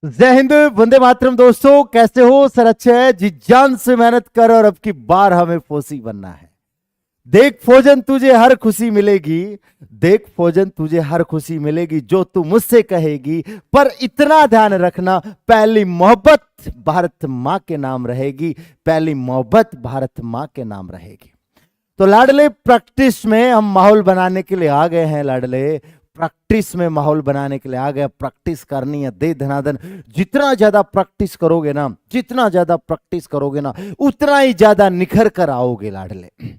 जय हिंद, वंदे मातरम। दोस्तों कैसे हो सर? अच्छे है जी, जान से मेहनत कर और अब की बार हमें फौजी बनना है। देख फौजन तुझे हर खुशी मिलेगी, देख फौजन तुझे हर खुशी मिलेगी जो तू मुझसे कहेगी, पर इतना ध्यान रखना पहली मोहब्बत भारत माँ के नाम रहेगी, पहली मोहब्बत भारत माँ के नाम रहेगी। तो लाडले प्रैक्टिस में हम माहौल बनाने के लिए आ गए हैं। लाडले प्रैक्टिस में माहौल बनाने के लिए आ गए। प्रैक्टिस करनी है दे धनाधन। जितना ज्यादा प्रैक्टिस करोगे ना, जितना ज्यादा प्रैक्टिस करोगे ना, उतना ही ज्यादा निखर कर आओगे लाडले।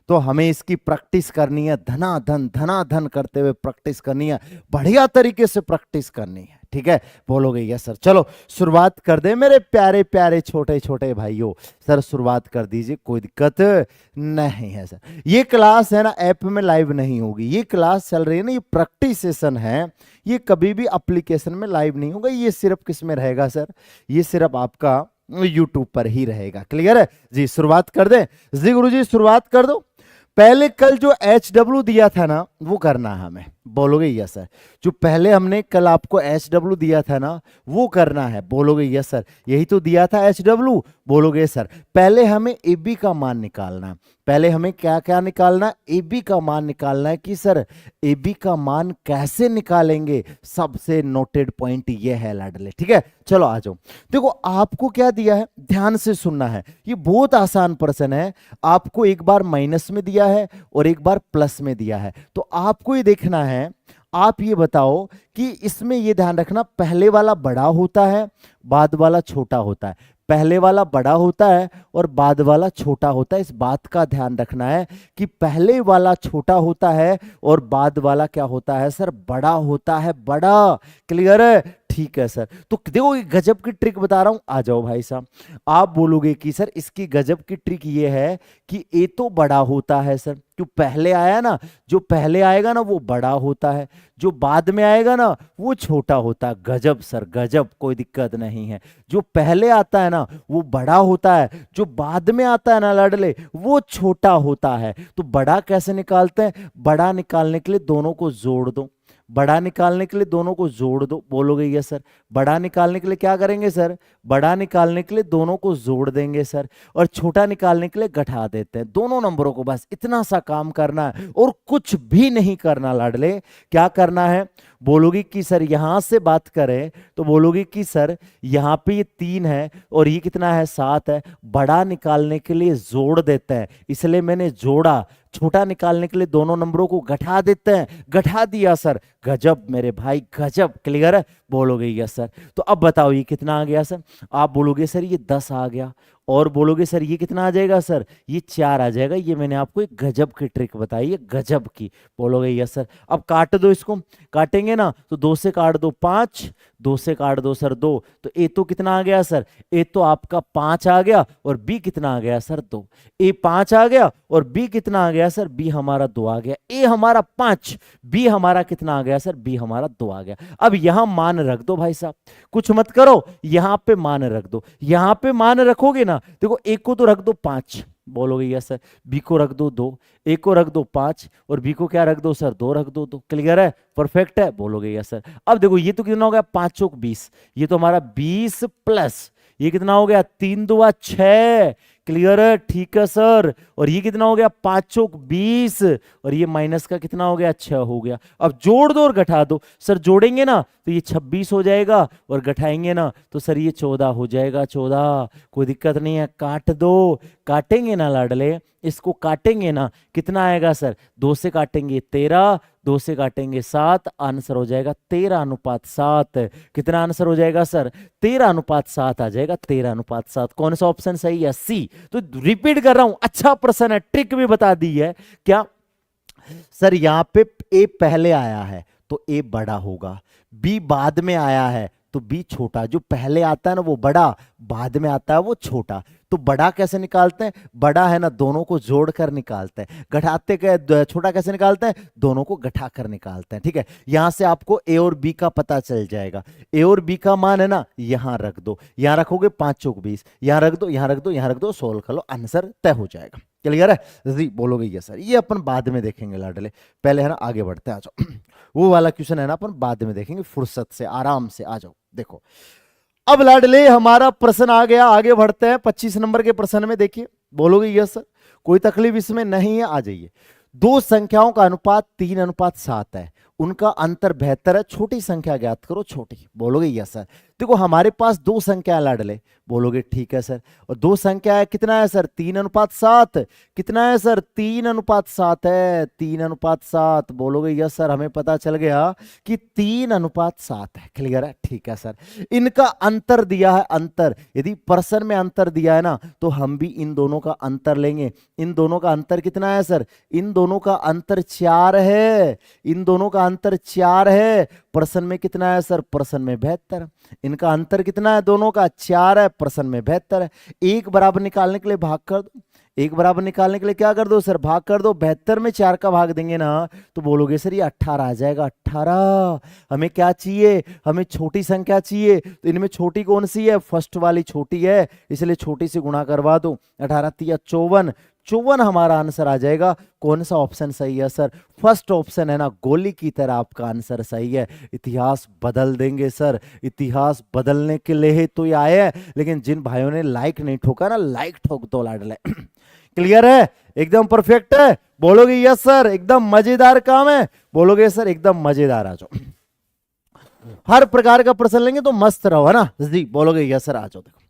तो हमें इसकी प्रैक्टिस करनी है, धनाधन करते हुए प्रैक्टिस करनी है, बढ़िया तरीके से प्रैक्टिस करनी है। ठीक है, बोलोगे यस सर? चलो शुरुआत कर दे मेरे प्यारे प्यारे छोटे छोटे भाइयों। सर शुरुआत कर दीजिए, कोई दिक्कत नहीं है सर। ये क्लास है ना ऐप में लाइव नहीं होगी, ये क्लास चल रही है ना, ये प्रैक्टिस सेशन है, ये कभी भी एप्लीकेशन में लाइव नहीं होगा। ये सिर्फ किस में रहेगा सर? ये सिर्फ आपका यूट्यूब पर ही रहेगा। क्लियर है जी? शुरुआत कर दे जी गुरु जी, शुरुआत कर दो। पहले कल जो HW दिया था ना वो करना है हमें। बोलोगे यस सर? जो पहले हमने कल आपको HW दिया था ना वो करना है। बोलोगे यस सर? यही तो दिया था HW। बोलोगे सर? पहले हमें AB का मान निकालना है। पहले हमें क्या क्या निकालना? AB का मान निकालना है। कि सर AB का मान कैसे निकालेंगे? सबसे नोटेड पॉइंट ये है लाडले। ठीक है, चलो आ जाओ। देखो आपको क्या दिया है, ध्यान से सुनना है। ये बहुत आसान प्रश्न है। आपको एक बार माइनस में दिया है और एक बार प्लस में दिया है, तो आपको ये देखना है। आप ये बताओ कि इसमें ये ध्यान रखना, पहले वाला बड़ा होता है, बाद वाला छोटा होता है। पहले वाला बड़ा होता है और बाद वाला छोटा होता है। इस बात का ध्यान रखना है कि पहले वाला छोटा होता है और बाद वाला क्या होता है सर? बड़ा होता है, बड़ा। क्लियर है? ठीक है सर। तो देखो ये गजब की ट्रिक बता रहा हूं, आ जाओ भाई साहब। आप बोलोगे कि सर इसकी गजब की ट्रिक ये है कि ए तो बड़ा होता है सर, जो पहले आया ना, जो पहले आएगा ना वो बड़ा होता है, जो बाद में आएगा ना वो छोटा होता है। गजब सर, गजब, कोई दिक्कत नहीं है। जो पहले आता है ना वो बड़ा होता है, जो बाद में आता है ना लाडले वो छोटा होता है। तो बड़ा कैसे निकालते हैं? बड़ा निकालने के लिए दोनों को जोड़ दो। बड़ा निकालने के लिए दोनों को जोड़ दो। बोलोगे यस सर? बड़ा निकालने के लिए क्या करेंगे सर? बड़ा निकालने के लिए दोनों को जोड़ देंगे सर, और छोटा निकालने के लिए घटा देते हैं दोनों नंबरों को। बस इतना सा काम करना है और कुछ भी नहीं करना लाडले। क्या करना है? बोलोगे कि सर यहां से बात करें तो बोलोगे कि सर यहां पे ये 3 है और ये कितना है? 7 है। बड़ा निकालने के लिए जोड़ देते हैं, इसलिए मैंने जोड़ा। छोटा निकालने के लिए दोनों नंबरों को घटा देते हैं, घटा दिया सर। गजब मेरे भाई, गजब। क्लियर है? बोलोगे यस सर? तो अब बताओ ये कितना आ गया सर? आप बोलोगे सर ये 10 आ गया, और बोलोगे सर ये कितना आ जाएगा सर? ये 4 आ जाएगा। ये मैंने आपको एक गजब की ट्रिक बताई है, गजब की। बोलोगे यस सर? अब काट दो इसको। काटेंगे ना तो 2 से काट दो 5, 2 से काट दो सर 2। तो ए तो कितना आ गया सर? ए तो आपका 5 आ गया, और बी कितना आ गया सर? 2। ए 5 आ गया और बी कितना आ गया सर? बी हमारा 2 आ गया। ए हमारा 5, बी हमारा कितना आ गया सर? बी हमारा 2 आ गया। अब यहां मान रख दो भाई साहब, कुछ मत करो, यहां पे मान रख दो। यहां पे मान रखोगे ना, देखो ए को तो रख दो 5। बोलोगे यस सर? बी को रख दो 2, ए को रख दो 5, और बी को क्या रख दो सर? 2 रख दो 2। क्लियर है? परफेक्ट है? बोलोगे यस सर? अब देखो ये तो कितना हो गया? 5 चौक 20, ये तो हमारा 20 प्लस ये कितना हो गया? 3 दूआ 6। क्लियर है? ठीक है सर। और ये कितना हो गया? 5 चौक 20, और ये माइनस का कितना हो गया? 6 हो गया। अब जोड़ दो और घटा दो सर। जोड़ेंगे ना तो ये 26 हो जाएगा, और घटाएंगे ना तो सर ये 14 हो जाएगा। 14, कोई दिक्कत नहीं है, काट दो। काटेंगे ना लाडले, इसको काटेंगे ना, कितना आएगा सर? 2 से काटेंगे 13, 2 से काटेंगे 7, आंसर हो जाएगा 13:7। कितना आंसर हो जाएगा सर? 13:7 आ जाएगा। 13:7। कौन सा ऑप्शन सही है? सी। तो रिपीट कर रहा हूं, अच्छा प्रश्न है, ट्रिक भी बता दी है। क्या सर? यहां पे ए पहले आया है तो ए बड़ा होगा, बी बाद में आया है तो बी छोटा। जो पहले आता है ना वो बड़ा, बाद में आता है वो छोटा। तो बड़ा कैसे निकालते हैं? बड़ा है ना दोनों को जोड़कर निकालते हैं। घटाते छोटा कैसे निकालते हैं? दोनों को घटा कर निकालते हैं। ठीक है, यहां से आपको ए और बी का पता चल जाएगा। ए और बी का मान है ना यहां रख दो, यहां रखोगे 5 चौक 20, यहां रख दो, यहां रख दो, यहां रख दो, सोल्व कर लो, आंसर तय हो जाएगा। क्लियर है जी? बोलोगे ये सर? ये अपन बाद में देखेंगे लाडले, पहले है ना आगे बढ़ते हैं। आ जाओ। वो वाला क्वेश्चन है ना अपन बाद में देखेंगे, फुर्सत से, आराम से। आ जाओ। देखो अब लाडले हमारा प्रश्न आ गया, आगे बढ़ते हैं 25 नंबर के प्रश्न में। देखिए बोलोगे यस सर, कोई तकलीफ इसमें नहीं है, आ जाइए। दो संख्याओं का अनुपात 3:7 है, उनका अंतर 72 है, छोटी संख्या ज्ञात करो। छोटी, बोलोगे यस सर। देखो हमारे पास दो संख्या लाडले, बोलोगे ठीक है सर। और दो संख्या है, कितना है सर? 3:7। कितना है सर? 3:7 है, 3:7। बोलोगे यस सर, हमें पता चल गया कि 3:7 है। क्लियर है? ठीक है सर। इनका अंतर दिया है, अंतर यदि प्रश्न में अंतर दिया है ना, तो हम भी इन दोनों का अंतर लेंगे। इन दोनों का अंतर कितना है सर? इन दोनों का अंतर 4 है। इन दोनों का अंतर 4 है। प्रश्न में कितना है सर? प्रश्न में 72। इनका अंतर कितना है? दोनों का 4 है, प्रश्न में 72 है। एक बराबर निकालने के लिए भाग कर दो। एक बराबर निकालने के लिए क्या कर दो सर? भाग कर दो। 72 में 4 का भाग देंगे ना, तो बोलोगे सर ये 18 आ जाएगा। 18। हमें क्या चाहिए? हमें छोटी संख्या चाहिए। तो इनमें छोटी कौन सी है? फर्स्ट वाली छोटी है, इसलिए छोटी से गुणा करवा दो। 18 तिया 54। 54 हमारा आंसर आ जाएगा। कौन सा ऑप्शन सही है सर? फर्स्ट ऑप्शन है ना, गोली की तरह आपका आंसर सही है। इतिहास बदल देंगे सर, इतिहास बदलने के लिए तो ये आए हैं। लेकिन जिन भाइयों ने लाइक नहीं ठोका ना, लाइक ठोक दो लाडले। क्लियर है? एकदम परफेक्ट है। बोलोगे यस सर, एकदम मजेदार काम है। बोलोगे सर एकदम मजेदार। आ जाओ, हर प्रकार का प्रश्न लेंगे तो मस्त रहो, है ना जी। बोलोगे यस सर, आ जाओ। देखो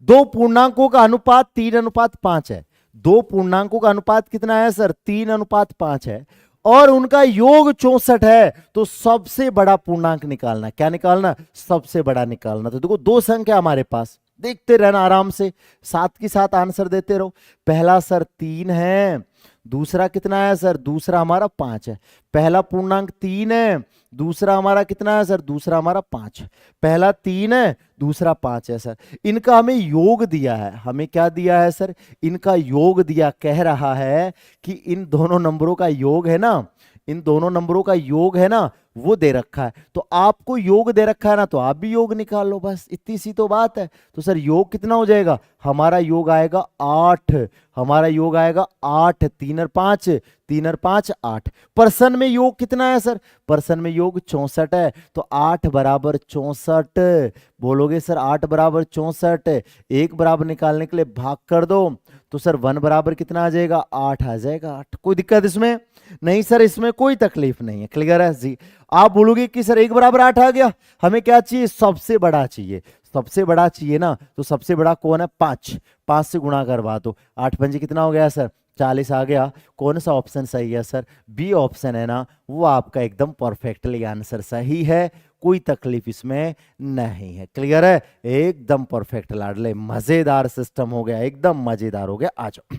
दो पूर्णांकों का अनुपात 3:5 है। दो पूर्णांकों का अनुपात कितना है सर? 3:5 है, और उनका योग 64 है। तो सबसे बड़ा पूर्णांक निकालना। क्या निकालना? सबसे बड़ा निकालना। तो देखो दो संख्या हमारे पास, देखते रहना आराम से, साथ के साथ आंसर देते रहो। पहला सर 3 है, दूसरा कितना है सर? दूसरा हमारा 5 है। पहला पूर्णांक 3 है, दूसरा हमारा कितना है सर? दूसरा हमारा 5। पहला 3 है, दूसरा 5 है सर। इनका हमें योग दिया है। हमें क्या दिया है सर? इनका योग दिया। कह रहा है कि इन दोनों नंबरों का योग है ना, इन दोनों नंबरों का योग है ना, वो दे रखा है। तो आपको योग दे रखा है ना, तो आप भी योग निकाल लो, बस इतनी सी तो बात है। तो सर योग कितना हो जाएगा? हमारा योग आएगा 8। हमारा योग आएगा 8। 3 और 5, 3 और 5 8। प्रश्न में योग कितना है सर? प्रश्न में योग 64 है। तो 8 बराबर 64। बोलोगे सर 8 बराबर 64। एक बराबर निकालने के लिए भाग कर दो, तो सर 1 बराबर कितना आ जाएगा? 8 आ जाएगा। 8। कोई दिक्कत इसमें नहीं सर, इसमें कोई तकलीफ नहीं है। क्लियर है जी? आप बोलोगे कि सर 1 बराबर 8 आ गया, हमें क्या चाहिए? सबसे बड़ा चाहिए। सबसे बड़ा चाहिए ना, तो सबसे बड़ा कौन है? 5। 5 से गुणा करवा दो। 8 पंजे कितना हो गया सर? 40 आ गया। कौन सा ऑप्शन सही है सर? बी ऑप्शन है ना, वो आपका एकदम परफेक्टली आंसर सही है। कोई तकलीफ इसमें नहीं है। क्लियर है? एकदम परफेक्ट लाडले, मजेदार सिस्टम हो गया, एकदम मजेदार हो गया। आ जाओ,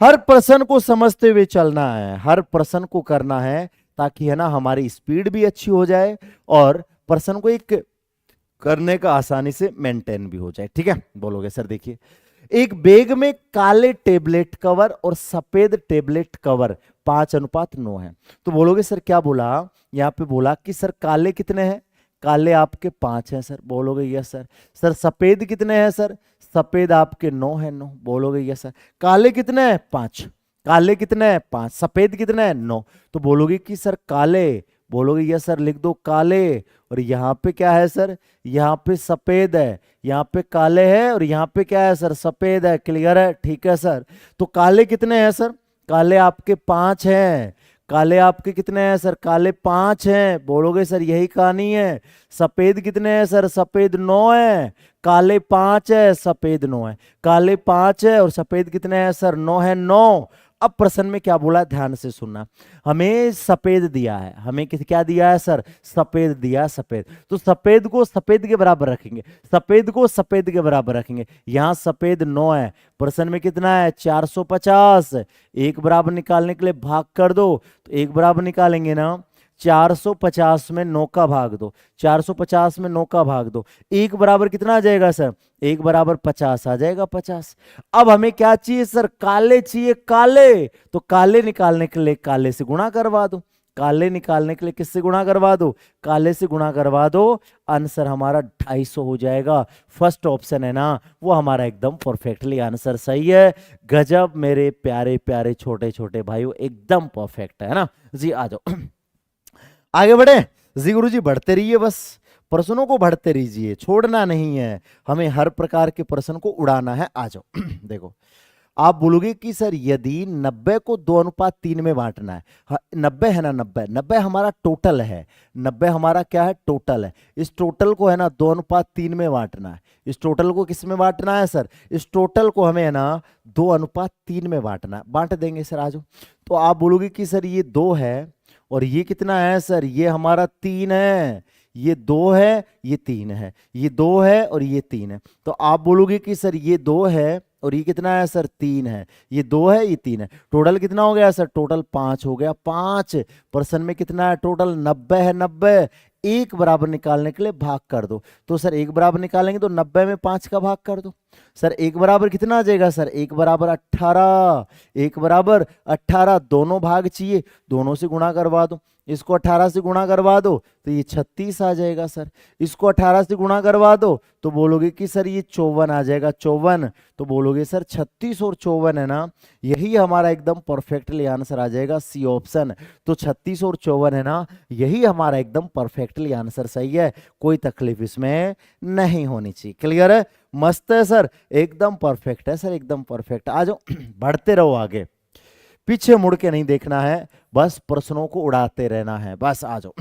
हर प्रश्न को समझते हुए चलना है, हर प्रश्न को करना है, ताकि है ना हमारी स्पीड भी अच्छी हो जाए और प्रश्न को एक करने का आसानी से मेंटेन भी हो जाए। ठीक है? बोलोगे सर देखिए, एक बैग में काले टेबलेट कवर और सफेद टेबलेट कवर 5:9 है। तो बोलोगे सर क्या बोला? यहाँ पे बोला कि सर काले कितने हैं? काले आपके 5 हैं सर। बोलोगे यस सर। सर सफेद कितने हैं सर? सफेद आपके 9 है। 9। बोलोगे यस सर। काले कितने हैं? 5। काले कितने हैं? 5। सफेद कितने हैं? 9। तो बोलोगे कि सर काले, बोलोगे यस सर, लिख दो काले। और यहाँ पे क्या है सर? यहाँ पे सफेद है, यहाँ पे काले है, और यहाँ पे क्या है सर? सफेद है। क्लियर है? ठीक है सर। तो काले कितने हैं सर? काले आपके 5 हैं। काले आपके कितने हैं सर? काले 5 हैं। बोलोगे सर यही कहानी है। सफेद कितने हैं सर? सफेद 9 है। काले 5 है, सफेद 9 है। काले 5 है और सफेद कितने हैं सर? 9 है। 9। अब प्रश्न में क्या बोला, ध्यान से सुनना। हमें सफेद दिया है, हमें क्या दिया है सर? सफेद दिया है। सफेद, तो सफेद को सफेद के बराबर रखेंगे, सफेद को सफेद के बराबर रखेंगे। यहां सफेद 9 है, प्रश्न में कितना है? 450। एक बराबर निकालने के लिए भाग कर दो, तो एक बराबर निकालेंगे ना, 450 में 9 का भाग दो, 450 में 9 का भाग दो, एक बराबर कितना आ जाएगा सर? एक बराबर 50 आ जाएगा। 50। अब हमें क्या चाहिए सर? काले चाहिए। काले, तो काले निकालने के लिए काले से गुणा करवा दो। काले निकालने के लिए किससे गुणा करवा दो? काले से गुणा करवा दो। आंसर हमारा 250 हो जाएगा। फर्स्ट ऑप्शन है ना, वो हमारा एकदम परफेक्टली आंसर सही है। गजब मेरे प्यारे प्यारे छोटे छोटे भाइयों, एकदम परफेक्ट है ना जी। आ जाओ, आगे बढ़े जी। गुरु जी बढ़ते रहिए, बस प्रश्नों को बढ़ते रहिए, छोड़ना नहीं है, हमें हर प्रकार के प्रश्न को उड़ाना है। आ जाओ देखो, आप बोलोगे कि सर यदि 90 को 2:3 में बांटना है, 90 है ना, 90 90 हमारा टोटल है, 90 हमारा क्या है, टोटल है। इस टोटल को है ना 2:3 में बांटना है। इस टोटल को किस में बांटना है सर, इस टोटल को हमें है ना 2:3 में बांटना है। बांट देंगे सर, आ जाओ। तो आप बोलोगे कि सर ये 2 है और ये कितना है सर, ये हमारा 3 है, ये 2 है, ये 3 है, ये 2 है और ये 3 है। तो आप बोलोगे कि सर ये 2 है और ये कितना है सर, 3 है, ये 2 है, ये 3 है, टोटल कितना हो गया सर, टोटल 5 हो गया। 5 प्रश्न में कितना है, टोटल 90 है। 90 एक बराबर निकालने के लिए भाग कर दो। तो सर एक बराबर निकालेंगे तो 90 में 5 का भाग कर दो। सर एक बराबर कितना आ जाएगा सर, एक बराबर 18, एक बराबर 18, दोनों भाग चाहिए, दोनों से गुणा करवा दो। इसको 18 से गुणा करवा दो तो ये 36 आ जाएगा सर। इसको 18 से गुणा करवा दो तो बोलोगे कि सर ये 54 आ जाएगा, 54। तो बोलोगे सर 36 और 54 है ना, यही हमारा एकदम परफेक्टली आंसर आ जाएगा, सी ऑप्शन। तो 36 और 54 है ना, यही हमारा एकदम परफेक्टली आंसर सही है, कोई तकलीफ इसमें नहीं होनी चाहिए। क्लियर है, मस्त है सर, एकदम परफेक्ट है सर, एकदम परफेक्ट। आ जाओ बढ़ते रहो आगे, पीछे मुड़ के नहीं देखना है, बस प्रश्नों को उड़ाते रहना है, बस। आ जाओ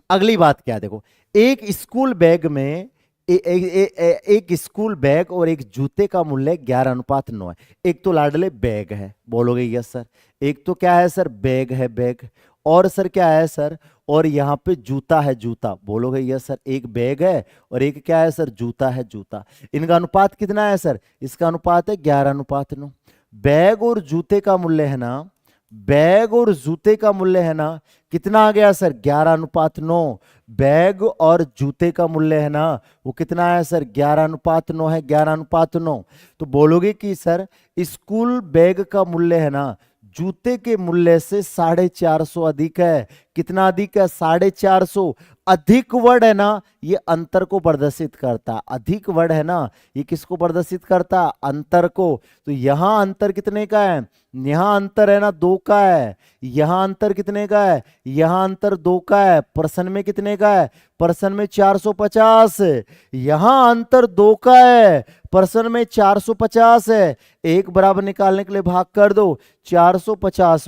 अगली बात क्या है, देखो, एक स्कूल बैग में एक स्कूल बैग और एक जूते का मूल्य 11:9 है। एक तो लाडले बैग है, बोलोगे यस सर। एक तो क्या है सर, बैग है, बैग। और सर क्या है सर, और यहाँ पे जूता है, जूता, बोलोगे यस सर। एक बैग है और एक क्या है सर, जूता है, जूता। इनका अनुपात कितना है सर, इसका अनुपात है 11:9। बैग और जूते का मूल्य है ना, बैग और जूते का मूल्य है ना, कितना आ गया सर, 11:9। बैग और जूते का मूल्य है ना, वो कितना है सर, 11:9 है, 11:9। तो बोलोगे कि सर स्कूल बैग का मूल्य है ना, जूते के मूल्य से 450 अधिक है। कितना अधिक है, 450। अधिक वर्ड है ना, ये अंतर को प्रदर्शित करता, अधिक वर्ड है ना, ये किसको प्रदर्शित करता, अंतर को। तो यहां अंतर कितने का है, यहां अंतर है ना 2 का है, यहां अंतर कितने का है, यहां अंतर 2 का है। प्रश्न में कितने का है, प्रश्न में 450। यहां अंतर 2 का है, प्रश्न में 450 है। एक बराबर निकालने के लिए भाग कर दो। 450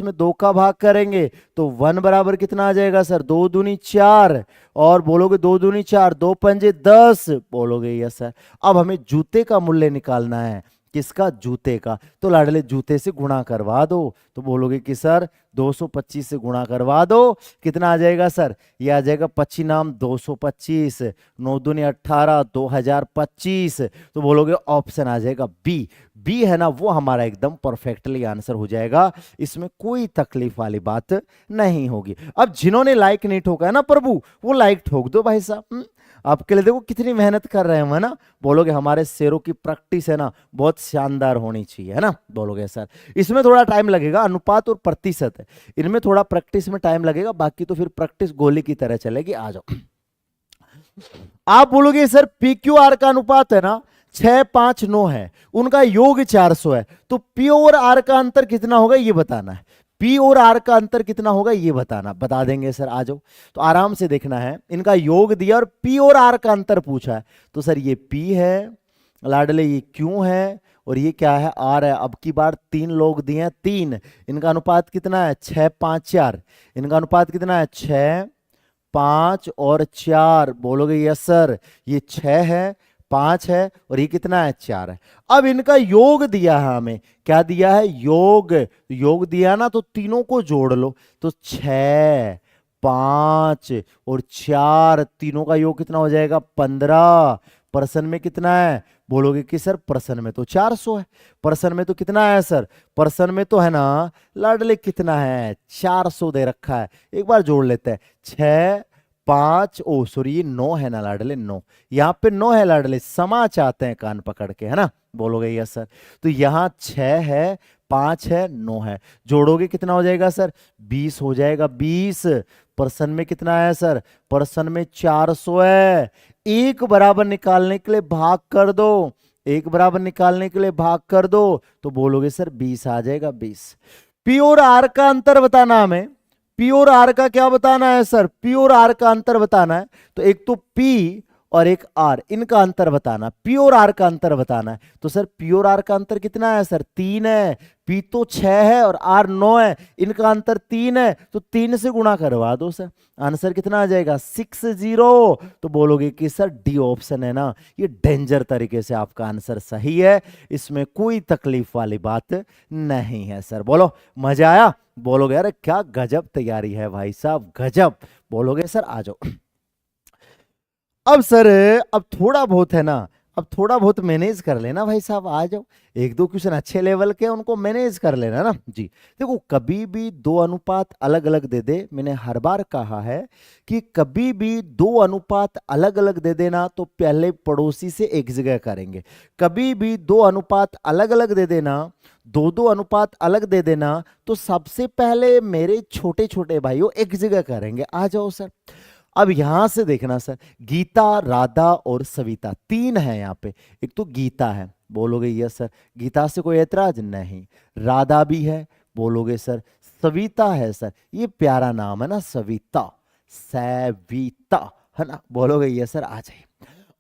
में 2 का भाग करेंगे तो 1 बराबर कितना आ जाएगा सर, 2 दूनी 4। और बोलोगे 2 दूनी 4, 2 पंजे 10, बोलोगे यस सर। अब हमें जूते का मूल्य निकालना है, किसका, जूते का। तो लाडले जूते से गुणा करवा दो। तो बोलोगे कि सर 225 से गुणा करवा दो, कितना आ जाएगा सर, ये आ जाएगा 25 नाम 225, 9 दूनी 18, 2025। तो बोलोगे ऑप्शन आ जाएगा बी। बी है ना, वो हमारा एकदम परफेक्टली आंसर हो जाएगा, इसमें कोई तकलीफ वाली बात नहीं होगी। अब जिन्होंने लाइक नहीं ठोका है ना प्रभु, वो लाइक ठोक दो भाई साहब। आपके लिए देखो कितनी मेहनत कर रहे हैं हम, है ना। बोलोगे हमारे शेरों की प्रैक्टिस है ना बहुत शानदार होनी चाहिए, है ना, बोलोगे सर। इसमें थोड़ा टाइम लगेगा, अनुपात और प्रतिशत है, इनमें थोड़ा प्रैक्टिस में टाइम लगेगा, बाकी तो फिर प्रैक्टिस गोली की तरह चलेगी। आ जाओ, आप बोलोगे सर पी क्यू आर का अनुपात है ना 659 है, उनका योग 400 है, तो पी और आर का अंतर कितना होगा ये बताना है। पी और आर का अंतर कितना होगा ये बताना, बता देंगे सर। आ जाओ, तो आराम से देखना है, इनका योग दिया और पी और आर का अंतर पूछा है। तो सर ये पी है लाडले, ये क्यू है और ये क्या है, आर है। अब की बार 3 लोग दिए हैं, 3, इनका अनुपात कितना है, 6, 5, 4। इनका अनुपात कितना है, 6, 5 और 4, बोलोगे यस सर। ये 6 है, 5 है और ये कितना है, 4 है। अब इनका योग दिया है हमें, क्या दिया है, योग। योग दिया ना तो तीनों को जोड़ लो, तो 6, 5 और 4, तीनों का योग कितना हो जाएगा, 15। प्रश्न में कितना है, बोलोगे कि सर प्रश्न में तो 400 है। प्रश्न में तो कितना है सर, प्रश्न में तो है ना लाडले कितना है, 400 दे रखा है। एक बार जोड़ लेते हैं, 6, 5, ओ सॉरी ये 9 है ना लाडले, 9, यहाँ पे 9 है लाडले, समा चाहते हैं कान पकड़ के, है ना, बोलोगे यस सर। तो यहाँ 6 है, 5 है, 9 है, जोड़ोगे कितना हो जाएगा सर, 20 हो जाएगा, 20। प्रश्न में कितना है सर, प्रश्न में 400 है। एक बराबर निकालने के लिए भाग कर दो, एक बराबर निकालने के लिए भाग कर दो, तो बोलोगे सर 20 आ जाएगा, 20। पी और आर का अंतर बताना हमें, पी और आर का क्या बताना है सर? पी और आर का अंतर बताना है। तो एक तो पी और एक आर, इनका अंतर बताना, पी और आर का अंतर बताना है। तो सर पी और आर का अंतर कितना है सर? 3 है। पी तो 6 है और आर 9 है, इनका अंतर 3 है, तो 3 से गुणा करवा दो सर। आंसर कितना आ जाएगा? 60। तो बोलोगे कि सर डी ऑप्शन है ना, ये डेंजर तरीके से आपका आंसर सही है, इसमें कोई तकलीफ वाली बात नहीं है सर। बोलो मजा आया? बोलोगे अरे क्या गजब तैयारी है भाई साहब, गजब। बोलोगे सर आ जाओ। अब सर अब थोड़ा बहुत है ना, अब थोड़ा बहुत मैनेज कर लेना भाई साहब, आ जाओ। एक दो क्वेश्चन अच्छे लेवल के उनको मैनेज कर लेना ना जी। देखो कभी भी दो अनुपात अलग अलग दे दे, मैंने हर बार कहा है कि कभी भी दो अनुपात अलग अलग दे देना तो पहले पड़ोसी से एक जगह करेंगे। कभी भी दो अनुपात अलग अलग दे देना, दो दो अनुपात अलग दे देना, तो सबसे पहले मेरे छोटे छोटे भाइयों एक जगह करेंगे। आ जाओ सर। अब यहां से देखना सर, गीता, राधा और सविता तीन है यहाँ पे। एक तो गीता है, बोलोगे यस सर, गीता से कोई ऐतराज नहीं। राधा भी है, बोलोगे सर। सविता है सर, ये प्यारा नाम है ना सविता, सविता है ना, बोलोगे यस सर, आ जाइए।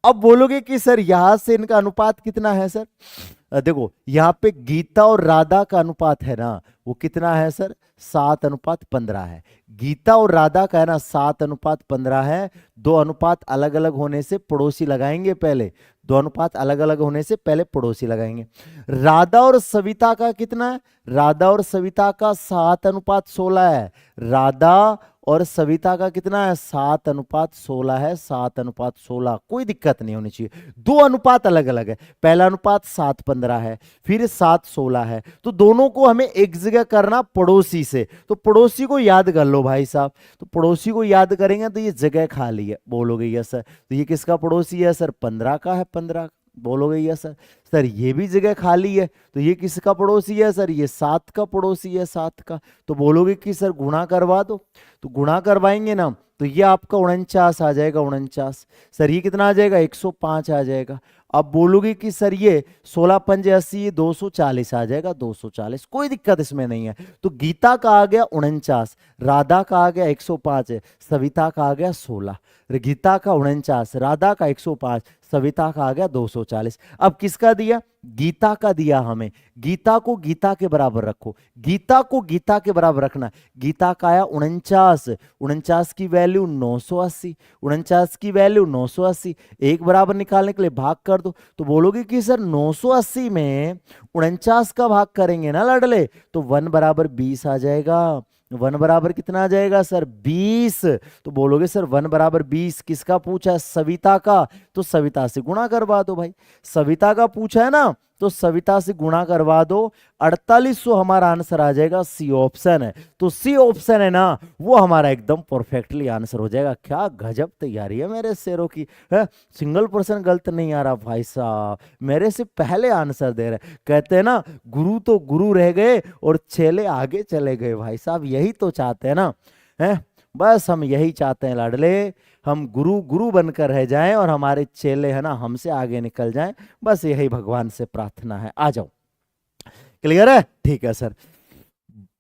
अब बोलोगे कि सर यहां से इनका अनुपात कितना है सर? देखो यहाँ पे गीता और राधा का अनुपात है ना, वो कितना है सर? 7:15 है। गीता और राधा का है ना 7:15 है। दो अनुपात अलग अलग होने से पड़ोसी लगाएंगे पहले, दो अनुपात अलग अलग होने से पहले पड़ोसी लगाएंगे। राधा और सविता का कितना है? राधा और सविता का 7:16 है। राधा और सविता का कितना है? 7:16 है, 7:16। कोई दिक्कत नहीं होनी चाहिए। दो अनुपात अलग अलग है, पहला अनुपात 7:15 है, फिर 7:16 है, तो दोनों को हमें एक जगह करना पड़ोसी से। तो पड़ोसी को याद कर लो भाई साहब। तो पड़ोसी को याद करेंगे तो ये जगह खाली है, बोलोगे यस सर। तो ये किसका पड़ोसी है सर? 15 का है, 15। बोलोगे यस सर। सर ये भी जगह खाली है, तो ये किसका पड़ोसी है सर? ये 7 का पड़ोसी है, 7 का। तो बोलोगे कि सर गुणा करवा दो। तो गुणा करवाएंगे ना तो ये आपका 49 आ जाएगा, 49। सर ये कितना आ जाएगा? 105 आ जाएगा। अब बोलोगे कि सर ये 16 पंजे 80, ये 240 आ जाएगा, 240। कोई दिक्कत इसमें नहीं है। तो गीता का आ गया 49, राधा का आ गया 105 है, सविता का आ गया 16। गीता का 49, राधा का 105, सविता का आ गया 240। अब किसका दिया? गीता का दिया हमें। गीता को गीता के बराबर रखो, गीता को गीता के बराबर रखना। गीता का आया 49, 49 की वैल्यू 980, 49 की वैल्यू 980। एक बराबर निकालने के लिए भाग कर दो। तो बोलोगे कि सर 980 में 49 का भाग करेंगे ना लाडले, तो 1 बराबर 20 आ जाएगा। 1 बराबर कितना आ जाएगा सर? 20। तो बोलोगे सर 1 बराबर 20 किसका पूछा है? सविता का। तो सविता से गुणा करवा दो भाई, सविता का पूछा है ना, तो सविता से गुणा करवा दो। 4800 हमारा आंसर आ जाएगा, सी ऑप्शन है। तो सी ऑप्शन है ना, वो हमारा एकदम परफेक्टली आंसर हो जाएगा। क्या गजब तैयारी है मेरे शेरों की है। सिंगल पर्सन गलत नहीं आ रहा भाई साहब, मेरे से पहले आंसर दे रहे। कहते हैं ना गुरु तो गुरु रह गए और चेले आगे चले गए। भाई साहब यही तो चाहते हैं ना, है बस हम यही चाहते हैं लाडले, हम गुरु गुरु बनकर रह जाएं और हमारे चेले है ना हमसे आगे निकल जाएं। बस यही भगवान से प्रार्थना है। आ जाओ, क्लियर है? ठीक है सर।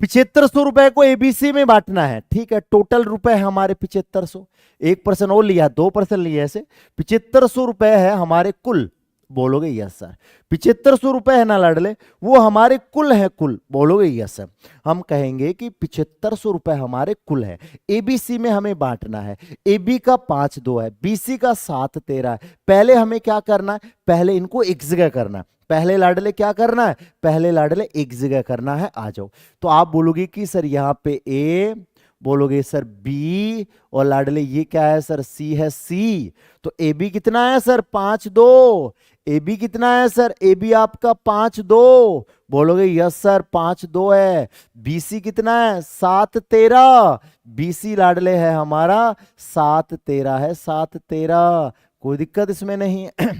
7500 रुपए को एबीसी में बांटना है, ठीक है। टोटल रुपए है हमारे 7500, 1% और लिया, 2% लिया, ऐसे 7500 रुपए है हमारे कुल। बोलोगे यस सर। 7500 रुपए है ना लाडले, वो हमारे कुल है, कुल। बोलोगे यस सर। हम कहेंगे कि 7500 रुपए हमारे कुल है, एबीसी में हमें बांटना है। एबी का 5-2 है, बीसी का 7-13 है। पहले हमें क्या करना है? पहले इनको एक जगह करना है। पहले लाडले क्या करना है? पहले लाडले एक जगह करना है। आ जाओ। तो आप बोलोगे कि सर यहाँ पे ए, बोलोगे सर बी, और लाडले ये क्या है सर? सी है, सी। तो ए बी कितना है सर? 5-2। ए बी कितना है सर? ए बी आपका 5-2। बोलोगे यस सर 5-2 है। बीसी कितना है? 7-13। बीसी लाडले है हमारा 7-13 है, 7-13। कोई दिक्कत इसमें नहीं है।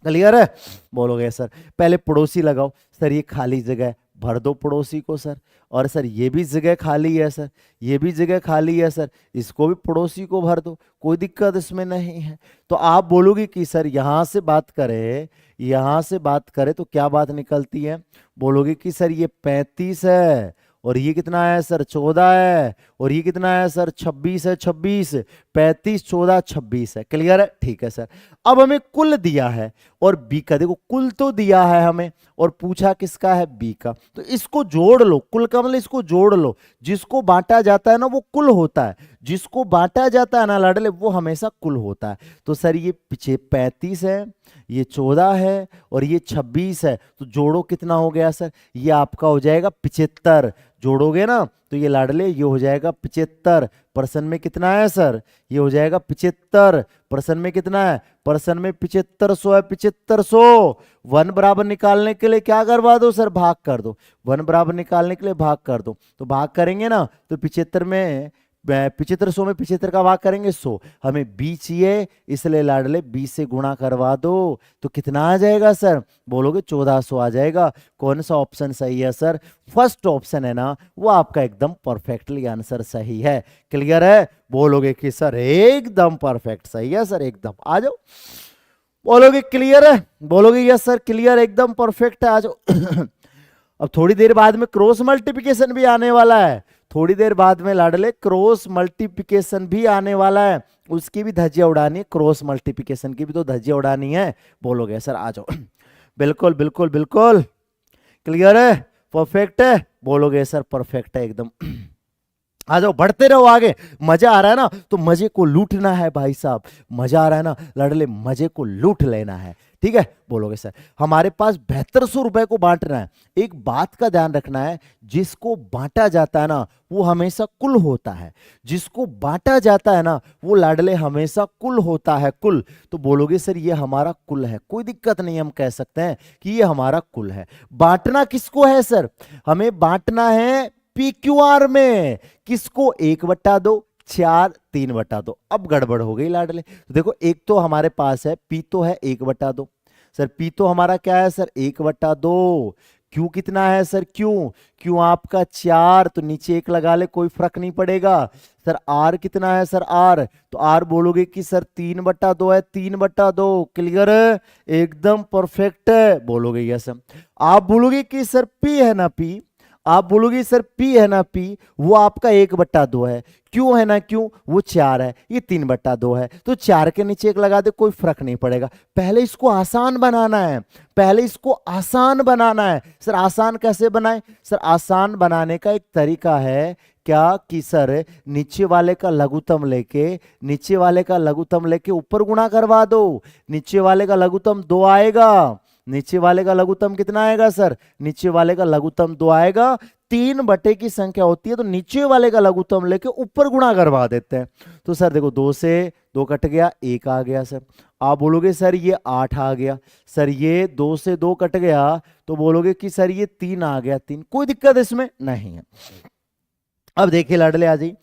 क्लियर है? बोलोगे सर पहले पड़ोसी लगाओ। सर ये खाली जगह है, भर दो पड़ोसी को सर। और सर ये भी जगह खाली है सर, ये भी जगह खाली है सर, इसको भी पड़ोसी को भर दो। कोई दिक्कत इसमें नहीं है। तो आप बोलोगे कि सर यहां से बात करें, यहां से बात करें तो क्या बात निकलती है? बोलोगे कि सर ये 35 है और ये कितना है सर 14 है, और ये कितना है सर 26 है, 26 35 14 26 है। क्लियर है? ठीक है सर। अब हमें कुल दिया है और बी का, देखो कुल तो दिया है हमें और पूछा किसका है, बी का, तो इसको जोड़ लो। कुल का मतलब इसको जोड़ लो, जिसको बांटा जाता है ना वो कुल होता है, जिसको बांटा जाता है ना लाडले वो हमेशा कुल होता है। तो सर ये पीछे 35 है, ये 14 है और ये 26 है, तो जोड़ो कितना हो गया सर, ये आपका हो जाएगा 75। जोड़ोगे ना तो ये लाडले ये हो जाएगा 75। परसेंट में कितना है सर, ये हो जाएगा 75। परसेंट में कितना है, परसेंट में 7500 है, 7500। वन बराबर निकालने के लिए क्या करवा दो सर, भाग कर दो। वन बराबर निकालने के लिए भाग कर दो, तो भाग करेंगे ना तो 75 में 7500 में 75 का भाग करेंगे 100। हमें बी चाहिए, इसलिए लाडले बी से गुणा करवा दो, तो कितना आ जाएगा सर, बोलोगे 1400 आ जाएगा। कौन सा ऑप्शन सही है सर, फर्स्ट ऑप्शन है ना, वो आपका एकदम परफेक्टली आंसर सही है। क्लियर है? बोलोगे कि सर एकदम परफेक्ट सही है सर, एकदम आ जाओ। बोलोगे क्लियर है, बोलोगे यस सर क्लियर एकदम परफेक्ट है, आ जाओ। अब थोड़ी देर बाद में क्रॉस मल्टीप्लिकेशन भी आने वाला है, थोड़ी देर बाद में लाडले क्रॉस मल्टीप्लिकेशन भी आने वाला है, उसकी भी धज्जियां उड़ानी है, क्रॉस मल्टीप्लिकेशन की भी तो धज्जियां उड़ानी है। बोलोगे सर आ जाओ। बिल्कुल बिल्कुल बिल्कुल क्लियर है, परफेक्ट है, बोलोगे सर परफेक्ट है एकदम। आ जाओ, बढ़ते रहो आगे। मजा आ रहा है ना तो मजे को लूटना है भाई साहब, मजा आ रहा है ना लाडले, मजे को लूट लेना है। ठीक है? बोलोगे सर हमारे पास 7200 रुपए को बांटना है। एक बात का ध्यान रखना है, जिसको बांटा जाता है ना वो हमेशा कुल होता है, जिसको बांटा जाता है ना वो लाडले हमेशा कुल होता है, कुल। तो बोलोगे सर ये हमारा कुल है, कोई दिक्कत नहीं, हम कह सकते हैं कि ये हमारा कुल है। बांटना किसको है सर, हमें बांटना है PQR में। किसको, 1/2 4 3/2। अब गड़बड़ हो गई लाडले, तो देखो एक तो हमारे पास है P तो है 1/2 सर, P तो हमारा क्या है सर 1/2। क्यू कितना है सर, क्यू आपका 4, तो नीचे 1 लगा ले कोई फर्क नहीं पड़ेगा। सर R कितना है सर, R तो R बोलोगे कि सर 3/2 है, 3/2। क्लियर है, एकदम परफेक्ट है, बोलोगे यस। आप बोलोगे कि सर P है ना, P आप बोलोगे सर P है ना, P वो आपका 1/2 है, क्यों है ना, क्यों वो 4 है, ये 3/2 है, तो 4 के नीचे 1 लगा दे कोई फर्क नहीं पड़ेगा। पहले इसको आसान बनाना है, पहले इसको आसान बनाना है। सर आसान कैसे बनाए, सर आसान बनाने का एक तरीका है क्या कि सर नीचे वाले का लघुत्तम लेके, नीचे वाले का लघुत्तम लेके ऊपर गुणा करवा दो। नीचे वाले का लघुत्तम 2 आएगा, नीचे वाले का लघुत्तम कितना आएगा सर, नीचे वाले का लघुत्तम 2 आएगा। 3 बटे की संख्या होती है तो नीचे वाले का लघुत्तम लेके ऊपर गुणा करवा देते हैं। तो सर देखो 2 से 2 कट गया, 1 आ गया सर। आप बोलोगे सर ये 8 आ गया, सर ये 2 से 2 कट गया तो बोलोगे कि सर ये 3 आ गया, 3। कोई दिक्कत इसमें नहीं है। अब देखिए लाडले आ जाइए,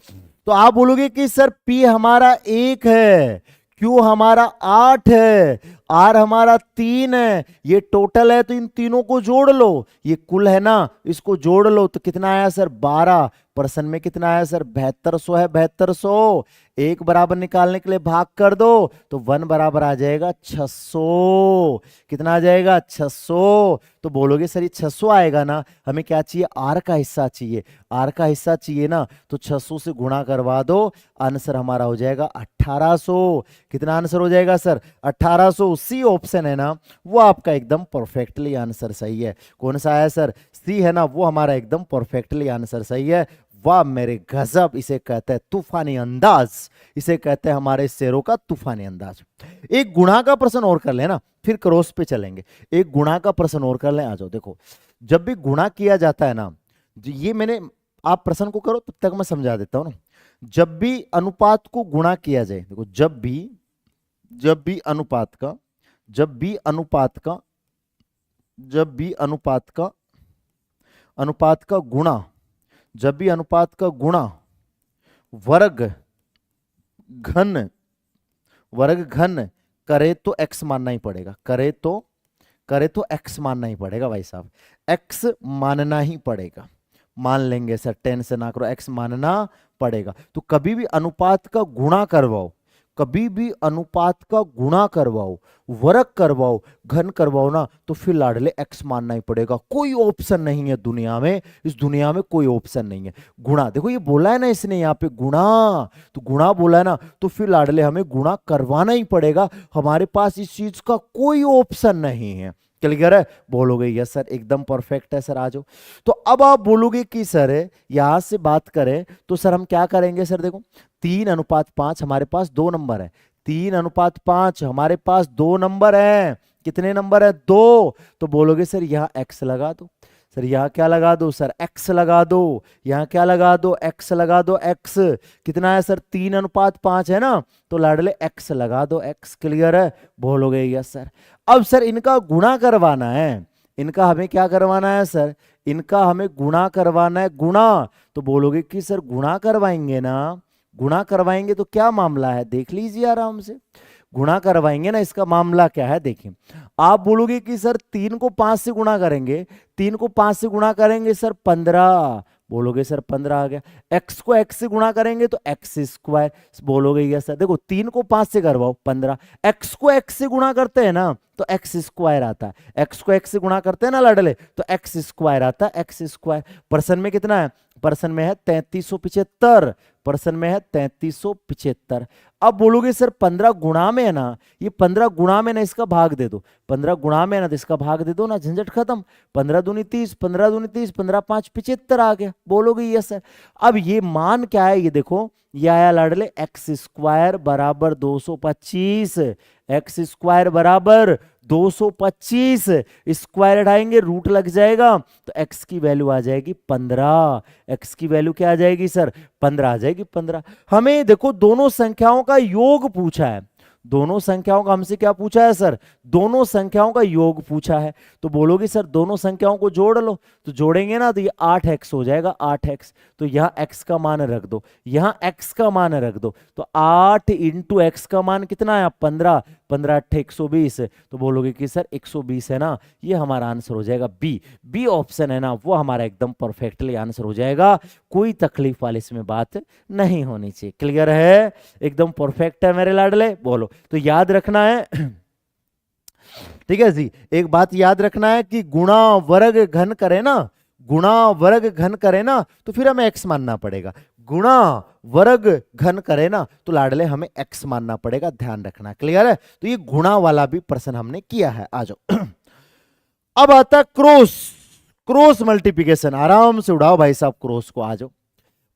तो आप बोलोगे कि सर P हमारा 1 है, Q हमारा 8 है, R हमारा 3 है, ये टोटल है तो इन तीनों को जोड़ लो, ये कुल है ना, इसको जोड़ लो तो कितना आया सर 12। परसेंट में कितना आया सर 7200 है, 7200। एक बराबर निकालने के लिए भाग कर दो तो 1 बराबर आ जाएगा 600। कितना आ जाएगा 600। तो बोलोगे सर ये 600 आएगा ना, हमें क्या चाहिए, R का हिस्सा चाहिए, R का हिस्सा चाहिए ना, तो 600 से गुणा करवा दो, आंसर हमारा हो जाएगा 1800। कितना आंसर हो जाएगा सर 1800। सी ऑप्शन है ना वो आपका एकदम परफेक्टली आंसर सही है। कौन सा है सर, सी है ना, वो हमारा एकदम परफेक्टली आंसर सही है। वाह मेरे गजब, इसे कहते हैं तूफानी अंदाज, इसे कहते हैं हमारे शेरों का तूफानी अंदाज। एक गुणा का प्रश्न और कर लेना, फिर क्रॉस पे चलेंगे। एक गुणा का प्रश्न और कर ले, आ जाओ। देखो जब भी गुणा किया जाता है ना, ये मैंने, आप प्रश्न को करो तब तक मैं समझा देता हूं ना। जब भी अनुपात को गुणा किया जाए, देखो जब भी अनुपात का गुणा, जब भी अनुपात का गुणा वर्ग घन करे तो x मानना ही पड़ेगा, करे तो x मानना ही पड़ेगा भाई साहब, x मानना ही पड़ेगा। मान लेंगे सर, टेंशन ना करो, x मानना पड़ेगा। तो कभी भी अनुपात का गुणा करवाओ, कभी भी अनुपात का गुणा करवाओ, वर्ग करवाओ, घन करवाओ ना, तो फिर लाडले एक्स मानना ही पड़ेगा। कोई ऑप्शन नहीं है दुनिया में, इस दुनिया में कोई ऑप्शन नहीं है। गुणा, देखो ये बोला है ना इसने यहाँ पे गुणा, तो गुणा बोला है ना, तो फिर लाडले हमें गुणा करवाना ही पड़ेगा। हमारे पास इस चीज का कोई ऑप्शन नहीं है। क्लियर है? बोलोगे यस सर एकदम परफेक्ट है सर, आ जाओ। तो अब आप बोलोगे कि सर यहां से बात करें तो सर हम क्या करेंगे सर, देखो 3:5 हमारे पास 2 नंबर है, 3:5 हमारे पास 2 नंबर है। कितने नंबर है? 2। तो बोलोगे सर यहाँ एक्स लगा दो। सर यहाँ क्या लगा दो सर? एक्स लगा दो। यहाँ क्या लगा दो? एक्स लगा दो। एक्स कितना है सर? 3:5 है ना, तो लाडले एक्स लगा दो, एक्स। क्लियर है? बोलोगे यस सर। अब सर इनका गुणा करवाना है, इनका हमें क्या करवाना है सर? इनका हमें गुणा करवाना है, गुणा। तो बोलोगे कि सर गुणा करवाएंगे ना, गुणा करवाएंगे तो क्या मामला है देख लीजिए आराम से। गुणा करवाएंगे ना, इसका मामला क्या है देखिए। आप बोलोगे कि सर 3 को 5 से गुणा करेंगे, 3 को 5 से गुणा करेंगे सर 15। बोलोगे सर 15 आ गया। एक्स को एक्स से गुणा करेंगे तो एक्स स्क्वायर। बोलोगे यस सर। देखो 3 को 5 से करवाओ 15, एक्स को एक्स से गुणा करते हैं ना तो एक्स स्क्वायर आता है। एक्स को एक्स से गुणा करते हैं ना लाडले, तो एक्स स्क्वायर आता है, एक्स स्क्वायर। पर्सन में कितना है? पर्सन में है 3375। पर्सन में है 3375। अब बोलोगे सर 15 गुणा में है ना, ये 15 गुणा में ना, इसका भाग दे दो। 15 गुणा में है ना, तो इसका भाग दे दो ना, झंझट खत्म। 15 दूनी 30, 15 दूनी 30, 15 5 75 आ गया। बोलोगे यस सर। अब ये मान क्या है ये देखो, ये आया लाडले एक्स स्क्वायर बराबर 225। एक्स स्क्वायर बराबर 225। स्क्वायर हटाएंगे रूट लग जाएगा, तो एक्स की वैल्यू आ जाएगी 15। एक्स की वैल्यू क्या आ जाएगी सर? 15 आ जाएगी, 15। हमें देखो दोनों संख्याओं का योग पूछा है, दोनों संख्याओं का हमसे क्या पूछा है सर? दोनों संख्याओं का योग पूछा है। तो बोलोगे सर दोनों संख्याओं को जोड़ लो, तो जोड़ेंगे ना तो ये 8x हो जाएगा, 8x। तो यहाँ x का मान रख दो, यहाँ x का मान रख दो, तो 8 इंटू एक्स का मान कितना है? 15। 15 8 120। तो बोलोगे कि सर 120 है ना, ये हमारा आंसर हो जाएगा बी। बी ऑप्शन है ना, वो हमारा एकदम परफेक्टली आंसर हो जाएगा। कोई तकलीफ वाली इसमें बात नहीं होनी चाहिए। क्लियर है? एकदम परफेक्ट है मेरे लाडले। बोलो तो याद रखना है ठीक है जी, एक बात याद रखना है कि गुणा वर्ग घन करे ना, गुणा वर्ग घन करे ना, तो फिर हमें x मानना पड़ेगा। गुणा वर्ग घन करे ना, तो लाडले हमें x मानना पड़ेगा, ध्यान रखना। क्लियर है? तो ये गुणा वाला भी प्रश्न हमने किया है। आ जाओ अब आता क्रॉस, क्रॉस मल्टीप्लिकेशन। आराम से उड़ाओ भाई साहब क्रॉस को। आ जाओ।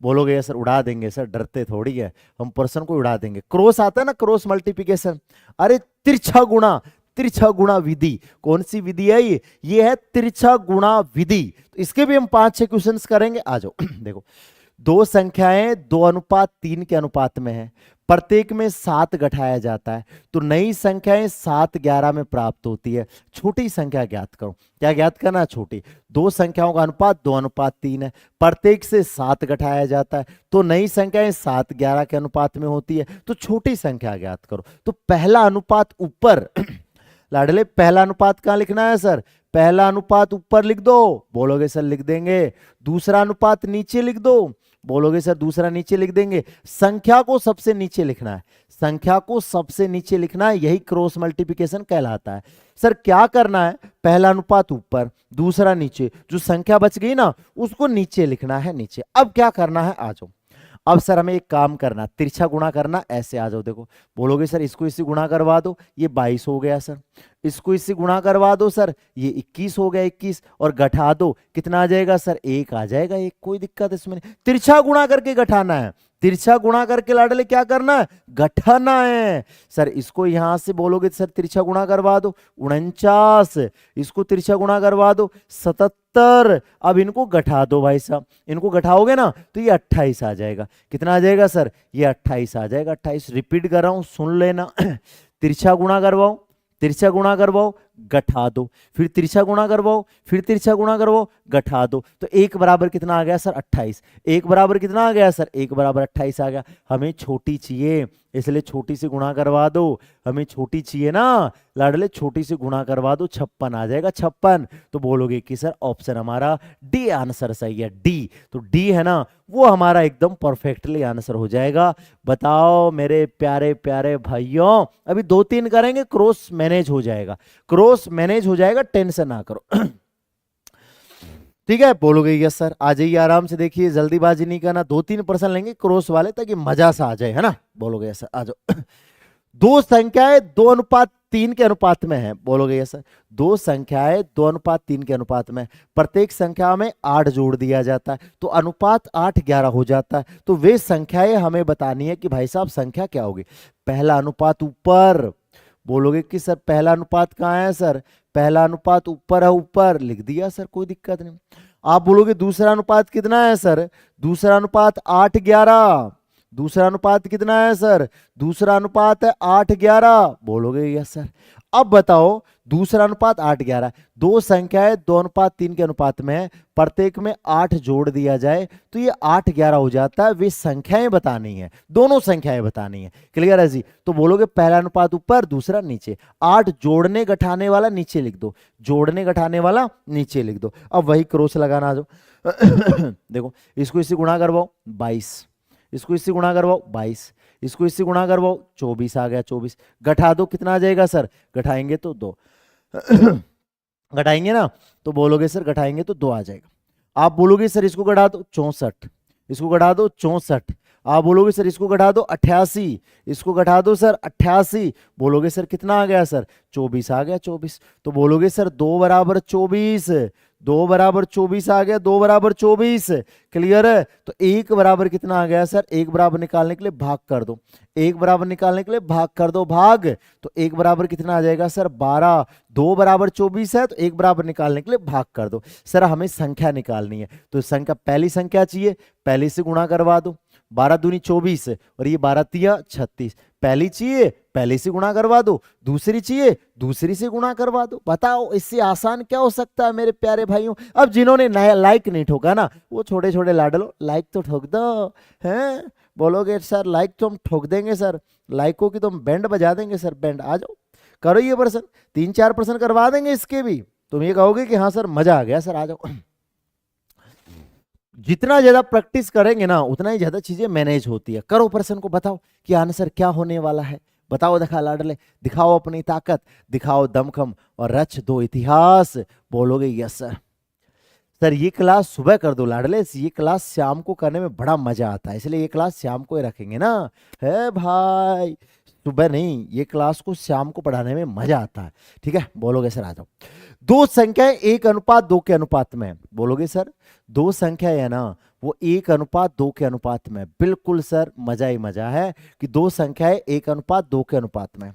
बोलोगे सर उड़ा देंगे सर, डरते थोड़ी है हम, पर्सन को उड़ा देंगे। क्रॉस आता है ना, क्रॉस मल्टीप्लिकेशन। अरे तिरछा गुणा, तिरछा गुणा विधि। कौन सी विधि है ये है तिरछा गुणा विधि। तो इसके भी हम 5-6 क्वेश्चंस करेंगे। आ जाओ देखो, दो संख्याएं 2:3 के अनुपात में है, प्रत्येक में 7 घटाया जाता है, तो नई संख्याएं 7 11 में प्राप्त होती है। छोटी संख्या ज्ञात करो। क्या ज्ञात करना? छोटी। दो संख्याओं का अनुपात 2:3 है, प्रत्येक से 7 घटाया जाता है, तो नई संख्याएं 7 11 के अनुपात में होती है, तो छोटी संख्या ज्ञात करो। तो पहला अनुपात ऊपर लाडले, पहला अनुपात कहां लिखना है सर? पहला अनुपात ऊपर लिख दो। बोलोगे सर लिख देंगे। दूसरा अनुपात नीचे लिख दो। बोलोगे सर दूसरा नीचे लिख देंगे। संख्या को सबसे नीचे लिखना है, संख्या को सबसे नीचे लिखना है, यही क्रॉस मल्टीप्लिकेशन कहलाता है। सर क्या करना है? पहला अनुपात ऊपर, दूसरा नीचे, जो संख्या बच गई ना उसको नीचे लिखना है, नीचे। अब क्या करना है? आ जाओ। अब सर हमें एक काम करना, तिरछा गुणा करना। ऐसे आ जाओ देखो। बोलोगे सर इसको इससे गुणा करवा दो, ये 22 हो गया सर। इसको इससे गुणा करवा दो सर, ये 21 हो गया, 21। और घटा दो, कितना आ जाएगा सर? 1 आ जाएगा। एक कोई दिक्कत इसमें नहीं। तिरछा गुणा करके घटाना है, तिरछा गुणा करके लाडले क्या करना है? घटाना है। सर इसको यहां से बोलोगे सर तिरछा गुणा करवा दो, 49। इसको तिरछा गुणा करवा दो, 77। अब इनको घटा दो भाई साहब, इनको घटाओगे ना तो ये 28 आ जाएगा। कितना आ जाएगा सर? ये 28 आ जाएगा। 28 रिपीट कर रहा हूं, सुन लेना तिरछा गुणा करवाओ, तिरछा गुणा करवाओ, घटा दो, फिर तिरछा गुणा करवाओ, फिर तिरछा गुणा करवाओ, घटा दो। तो एक बराबर कितना आ गया सर 28। एक बराबर कितना आ गया सर, एक बराबर 28 आ गया। हमें छोटी चाहिए इसलिए छोटी से गुणा करवा दो। हमें छोटी चाहिए ना लाडले, छोटी से गुणा करवा दो, 56 आ जाएगा 56। तो बोलोगे कि सर ऑप्शन हमारा डी आंसर सही है, डी। तो डी है ना वो हमारा एकदम परफेक्टली आंसर हो जाएगा। बताओ मेरे प्यारे प्यारे भाइयों, अभी 2-3 करेंगे, क्रॉस मैनेज हो जाएगा, क्रॉस मैनेज हो जाएगा, टेंशन ना करो। ठीक है, बोलोगे यस सर, आ जाइए आराम से, देखिए जल्दीबाजी नहीं करना, 2-3 प्रश्न लेंगे क्रॉस वाले ताकि मजा सा आ जाए, है ना। बोलोगे यस सर, आ जाओ। दो संख्याएं 2:3 के अनुपात में है, बोलोगे यस सर। दो संख्याएं 2:3 के अनुपात में, प्रत्येक संख्या में 8 जोड़ दिया जाता है तो अनुपात 8:11 हो जाता है। तो वे संख्याएं हमें बतानी है कि भाई साहब संख्या क्या होगी। पहला अनुपात ऊपर, बोलोगे कि सर पहला अनुपात कहाँ है सर, पहला अनुपात ऊपर है, ऊपर लिख दिया सर, कोई दिक्कत नहीं। आप बोलोगे दूसरा अनुपात कितना है सर, दूसरा अनुपात 8:11। दूसरा अनुपात कितना है सर, दूसरा अनुपात है 8:11, बोलोगे यस सर। अब बताओ दूसरा अनुपात 8:11, दो संख्याएं 2:3 के अनुपात में है, प्रत्येक में 8 जोड़ दिया जाए तो ये 8:11 हो जाता है। वे संख्याएं बतानी है, दोनों संख्याएं बतानी है, क्लियर है जी। तो बोलोगे पहला अनुपात ऊपर, दूसरा नीचे, 8 जोड़ने घटाने वाला नीचे लिख दो, जोड़ने घटाने वाला नीचे लिख दो। अब वही क्रॉस लगाना जो देखो इसको इससे गुणा करवाओ 22, इसको इससे गुणा करवाओ 22, इसको इससे गुणा करवाओ 24 आ गया 24। घटा दो कितना आ जाएगा सर, घटाएंगे तो 2 घटाएंगे ना, तो बोलोगे सर घटाएंगे तो 2 आ जाएगा। आप बोलोगे सर इसको घटा दो 64, इसको घटा दो 64। आप बोलोगे सर इसको घटा दो 88, इसको घटा दो सर 88। बोलोगे सर कितना आ गया सर, 24 आ गया 24। तो बोलोगे सर 2 बराबर 24, 2 बराबर 24 आ गया, 2 बराबर 24, क्लियर है। तो 1 बराबर कितना आ गया सर, 1 बराबर निकालने के लिए भाग कर दो, 1 बराबर निकालने के लिए भाग कर दो, भाग। तो 1 बराबर कितना आ जाएगा सर 12, 2 बराबर 24 है तो 1 बराबर निकालने के लिए भाग कर दो। सर हमें संख्या निकालनी है तो संख्या, पहली संख्या चाहिए, पहले से गुणा करवा दो, 12 दूनी 24 और ये 12 तिया 36। पहली चाहिए पहले से गुणा करवा दो, दूसरी चाहिए दूसरी से गुणा करवा दो। बताओ इससे आसान क्या हो सकता है मेरे प्यारे भाइयों। अब जिन्होंने नया लाइक नहीं ठोका ना वो छोटे छोटे लाडलो लाइक तो ठोक दो, हैं। बोलोगे सर लाइक तो हम ठोक देंगे सर, लाइकों की तो हम बैंड बजा देंगे सर, बैंड। आ जाओ करो ये प्रश्न, 3-4 प्रश्न करवा देंगे इसके भी, तुम ये कहोगे कि हाँ सर मजा आ गया सर, आ जाओ। जितना ज्यादा प्रैक्टिस करेंगे ना उतना ही ज्यादा चीजें मैनेज होती है। करो प्रश्न को, बताओ कि आंसर क्या होने वाला है, बताओ दिखा लाडले, दिखाओ अपनी ताकत, दिखाओ दमखम और रच दो इतिहास। बोलोगे यस सर। सर ये क्लास सुबह कर दो लाडले, ये क्लास शाम को करने में बड़ा मजा आता है, इसलिए ये क्लास शाम को ही रखेंगे ना, है भाई, सुबह नहीं, ये क्लास को शाम को पढ़ाने में मजा आता है। ठीक है, बोलोगे सर आ जाओ। दो संख्याएं 1:2 के अनुपात में, बोलोगे सर दो संख्याएं है ना वो 1:2 के अनुपात में, बिल्कुल सर मजा ही मजा है कि दो संख्याएं 1:2 के अनुपात में।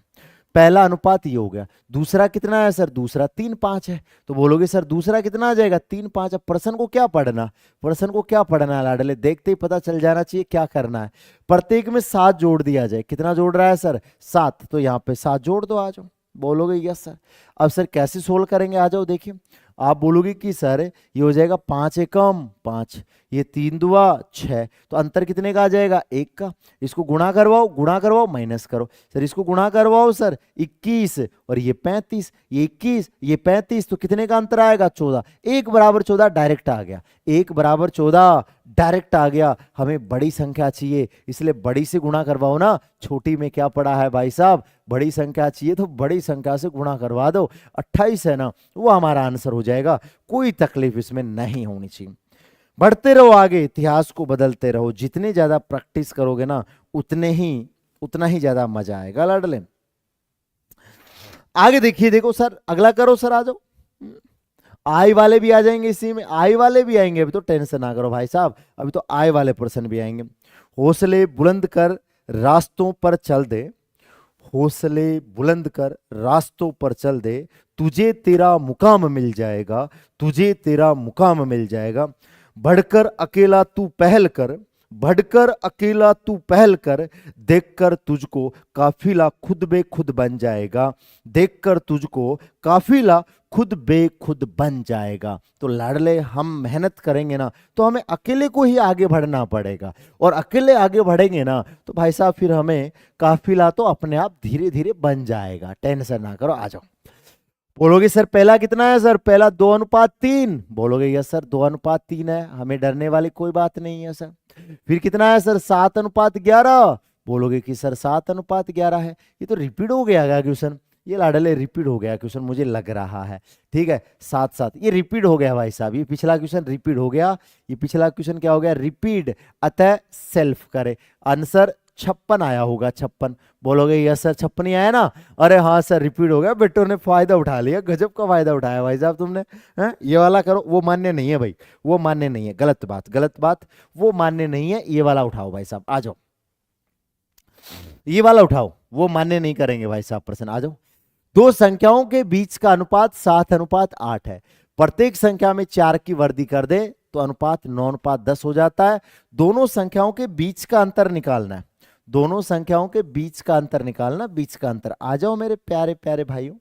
पहला अनुपात ये हो गया, दूसरा कितना है सर, दूसरा 3:5 है। तो बोलोगे सर दूसरा कितना आ जाएगा 3:5। अब प्रश्न को क्या पढ़ना, प्रश्न को क्या पढ़ना है लाडले, देखते ही पता चल जाना चाहिए क्या करना है। प्रत्येक में 7 जोड़ दिया जाए, कितना जोड़ रहा है सर 7, तो यहाँ पे 7 जोड़ दो, आ जाओ। बोलोगे यस सर। अब सर कैसे सोल्व करेंगे, आ जाओ देखिए। आप बोलोगे कि सर ये हो जाएगा 5 एकम 5, ये 3 दुआ 6, तो अंतर कितने का आ जाएगा 1 का। इसको गुणा करवाओ माइनस करो, सर इसको गुणा करवाओ सर 21 और ये 35, ये 21 ये 35, तो कितने का अंतर आएगा 14। 1 बराबर 14 डायरेक्ट आ गया, 1 बराबर 14 डायरेक्ट आ गया। हमें बड़ी संख्या चाहिए इसलिए बड़ी से गुणा करवाओ ना, छोटी में क्या पड़ा है भाई साहब, बड़ी संख्या चाहिए तो बड़ी संख्या से गुणा करवा दो। 28 है ना वो हमारा आंसर हो जाएगा, कोई तकलीफ इसमें नहीं होनी चाहिए। बढ़ते रहो आगे, इतिहास को बदलते रहो, जितनी ज्यादा प्रैक्टिस करोगे ना उतना ही ज्यादा मजा आएगा लाडले। आगे देखिए, देखो सर अगला करो सर, आ जाओ। आई वाले भी आ जाएंगे इसी में, आई वाले भी आएंगे, अभी तो टेंशन ना करो भाई साहब, अभी तो आई वाले प्रश्न भी आएंगे। हौसले बुलंद कर रास्तों पर चल दे, हौसले बुलंद कर रास्तों पर चल दे, तुझे तेरा मुकाम मिल जाएगा, तुझे तेरा मुकाम मिल जाएगा। बढ़कर अकेला तू पहल कर, बढ़कर अकेला तू पहल कर, देखकर तुझको काफिला खुद बे खुद बन जाएगा, देखकर तुझको काफिला खुद बे खुद बन जाएगा। तो लाडले हम मेहनत करेंगे ना तो हमें अकेले को ही आगे बढ़ना पड़ेगा, और अकेले आगे बढ़ेंगे ना तो भाई साहब फिर हमें काफिला तो अपने आप धीरे धीरे बन जाएगा। टेंशन ना करो, आ जाओ। बोलोगे सर पहला कितना है सर? पहला 2:3। बोलोगे यस सर 2:3 है, हमें डरने वाली कोई बात नहीं है सर। फिर कितना है सर? 7:11। बोलोगे कि सर 7:11 है, ये तो रिपीट हो गया क्वेश्चन, ये लाडले रिपीट हो गया क्वेश्चन मुझे लग रहा है। ठीक है, 7 ये रिपीट हो गया भाई साहब, ये पिछला क्वेश्चन रिपीट हो गया, ये पिछला क्वेश्चन क्या हो गया? रिपीट, अतः सेल्फ करे। आंसर 56 आया होगा, 56। बोलोगे यस सर 56 ही आया ना? अरे हाँ सर रिपीट हो गया, बेटों ने फायदा उठा लिया, गजब का फायदा उठाया भाई साहब तुमने। हैं ये वाला करो, वो मान्य नहीं है भाई, वो मान्य नहीं है, गलत बात गलत बात, वो मान्य नहीं है, ये वाला उठाओ भाई साहब, आ जाओ ये वाला उठाओ, वो मान्य नहीं करेंगे भाई साहब प्रश्न, आ जाओ। दो संख्याओं के बीच का अनुपात 7:8 है, प्रत्येक संख्या में 4 की वृद्धि कर दे तो अनुपात 9:10 हो जाता है। दोनों संख्याओं के बीच का अंतर निकालना है, दोनों संख्याओं के बीच का अंतर निकालना, बीच का अंतर। आ जाओ मेरे प्यारे प्यारे भाइयों।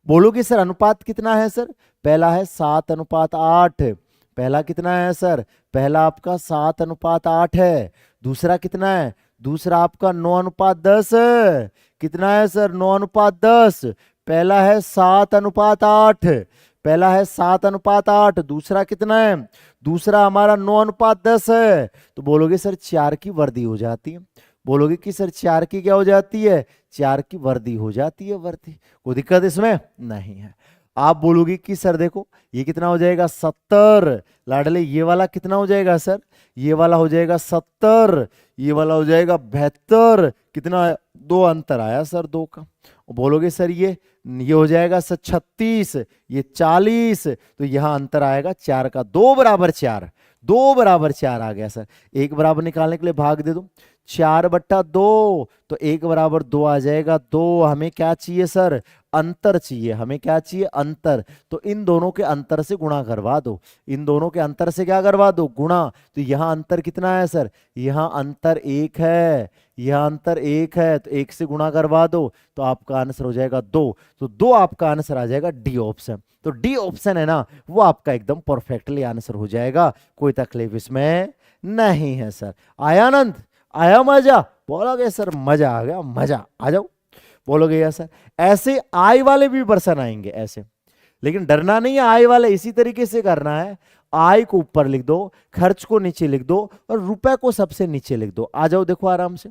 बोलोगे सर अनुपात कितना है सर? पहला है 7:8। पहला कितना है सर? पहला आपका 7:8 है। दूसरा कितना है? दूसरा आपका 9:10 है। कितना है सर? 9:10। पहला है 7:8, पहला है 7:8। दूसरा कितना है? दूसरा हमारा 9:10 है। तो बोलोगे सर 4 की वृद्धि हो जाती है। बोलोगे कि सर 4 की क्या हो जाती है? 4 की वृद्धि हो जाती है, वृद्धि। कोई दिक्कत इसमें नहीं है। आप बोलोगे कि सर देखो ये कितना हो जाएगा? 70। लाडले ये वाला कितना हो जाएगा सर? ये वाला हो जाएगा 70, ये वाला हो जाएगा 72। कितना? 2 अंतर आया सर 2 का। बोलोगे सर ये हो जाएगा सर 36, ये 40, तो यहां अंतर आएगा 4 का। 2 बराबर 4, 2 बराबर 4 आ गया सर। 1 बराबर निकालने के लिए भाग दे दो, 4/2, तो 1 बराबर 2 आ जाएगा। 2 हमें क्या चाहिए सर? अंतर चाहिए, हमें क्या चाहिए? अंतर। तो इन दोनों के अंतर से गुणा करवा दो, इन दोनों के अंतर से क्या करवा दो? गुणा। तो यहां अंतर कितना है सर? यहां अंतर 1 है, यह अंतर 1 है, तो 1 से गुणा करवा दो तो आपका आंसर हो जाएगा 2। तो 2 आपका आंसर आ जाएगा डी ऑप्शन। तो डी ऑप्शन है ना, वो आपका एकदम परफेक्टली आंसर हो जाएगा, कोई तकलीफ इसमें नहीं है सर। आया आनंद? आया मजा? बोलोगे सर मजा आ गया, मजा। आ जाओ। बोलोगे यार सर ऐसे आई वाले भी पर्सन आएंगे ऐसे, लेकिन डरना नहीं है, आई वाले इसी तरीके से करना है। आय को ऊपर लिख दो, खर्च को नीचे लिख दो, और रुपए को सबसे नीचे लिख दो। आ जाओ देखो आराम से।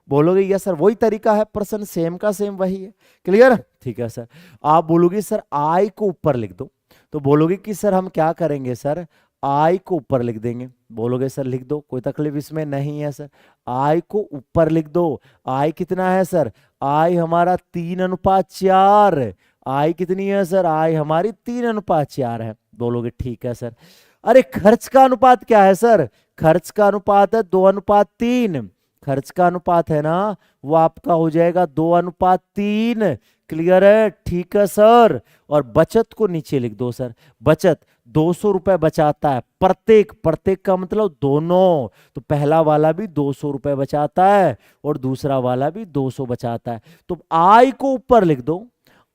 बोलोगे यस सर वही तरीका है, प्रश्न सेम का सेम वही है। क्लियर? ठीक है सर। आप बोलोगे सर आय को ऊपर लिख दो, तो बोलोगे कि सर हम क्या करेंगे सर? आय को ऊपर लिख देंगे। बोलोगे सर लिख दो, कोई तकलीफ इसमें नहीं है सर। आय को ऊपर लिख दो। आय कितना है सर? आय हमारा 3:4। आय कितनी है सर? आय हमारी 3:4 है। बोलोगे ठीक है सर। अरे खर्च का अनुपात क्या है सर? खर्च का अनुपात है 2:3। खर्च का अनुपात है ना, वो आपका हो जाएगा 2:3। क्लियर है? ठीक है सर। और बचत को नीचे लिख दो सर। बचत 200 रुपए बचाता है प्रत्येक, प्रत्येक का मतलब दोनों। तो पहला वाला भी 200 रुपए बचाता है और दूसरा वाला भी 200 बचाता है। तो आय को ऊपर लिख दो,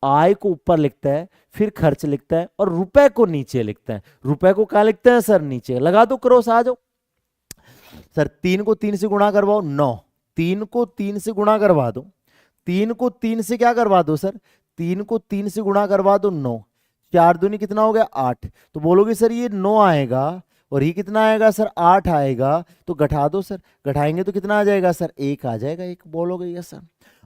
आय को ऊपर लिखता है, फिर खर्च लिखता है और रुपए को नीचे लिखता है। रुपए को कहां लिखते हैं सर? नीचे। लगा दो क्रॉस, आ जाओ सर। 3 को 3 से गुणा करवाओ 9, 3 को 3 से गुणा करवा दो, 3 को 3 से क्या करवा दो सर? 3 को 3 से गुणा करवा दो 9। 4 दूनी कितना हो गया? 8। तो बोलोगे सर ये 9 आएगा और ये कितना आएगा सर? 8 आएगा। तो घटा दो सर, घटाएंगे तो कितना आ जाएगा सर? 1 आ जाएगा। 1 बोलोगे यस सर।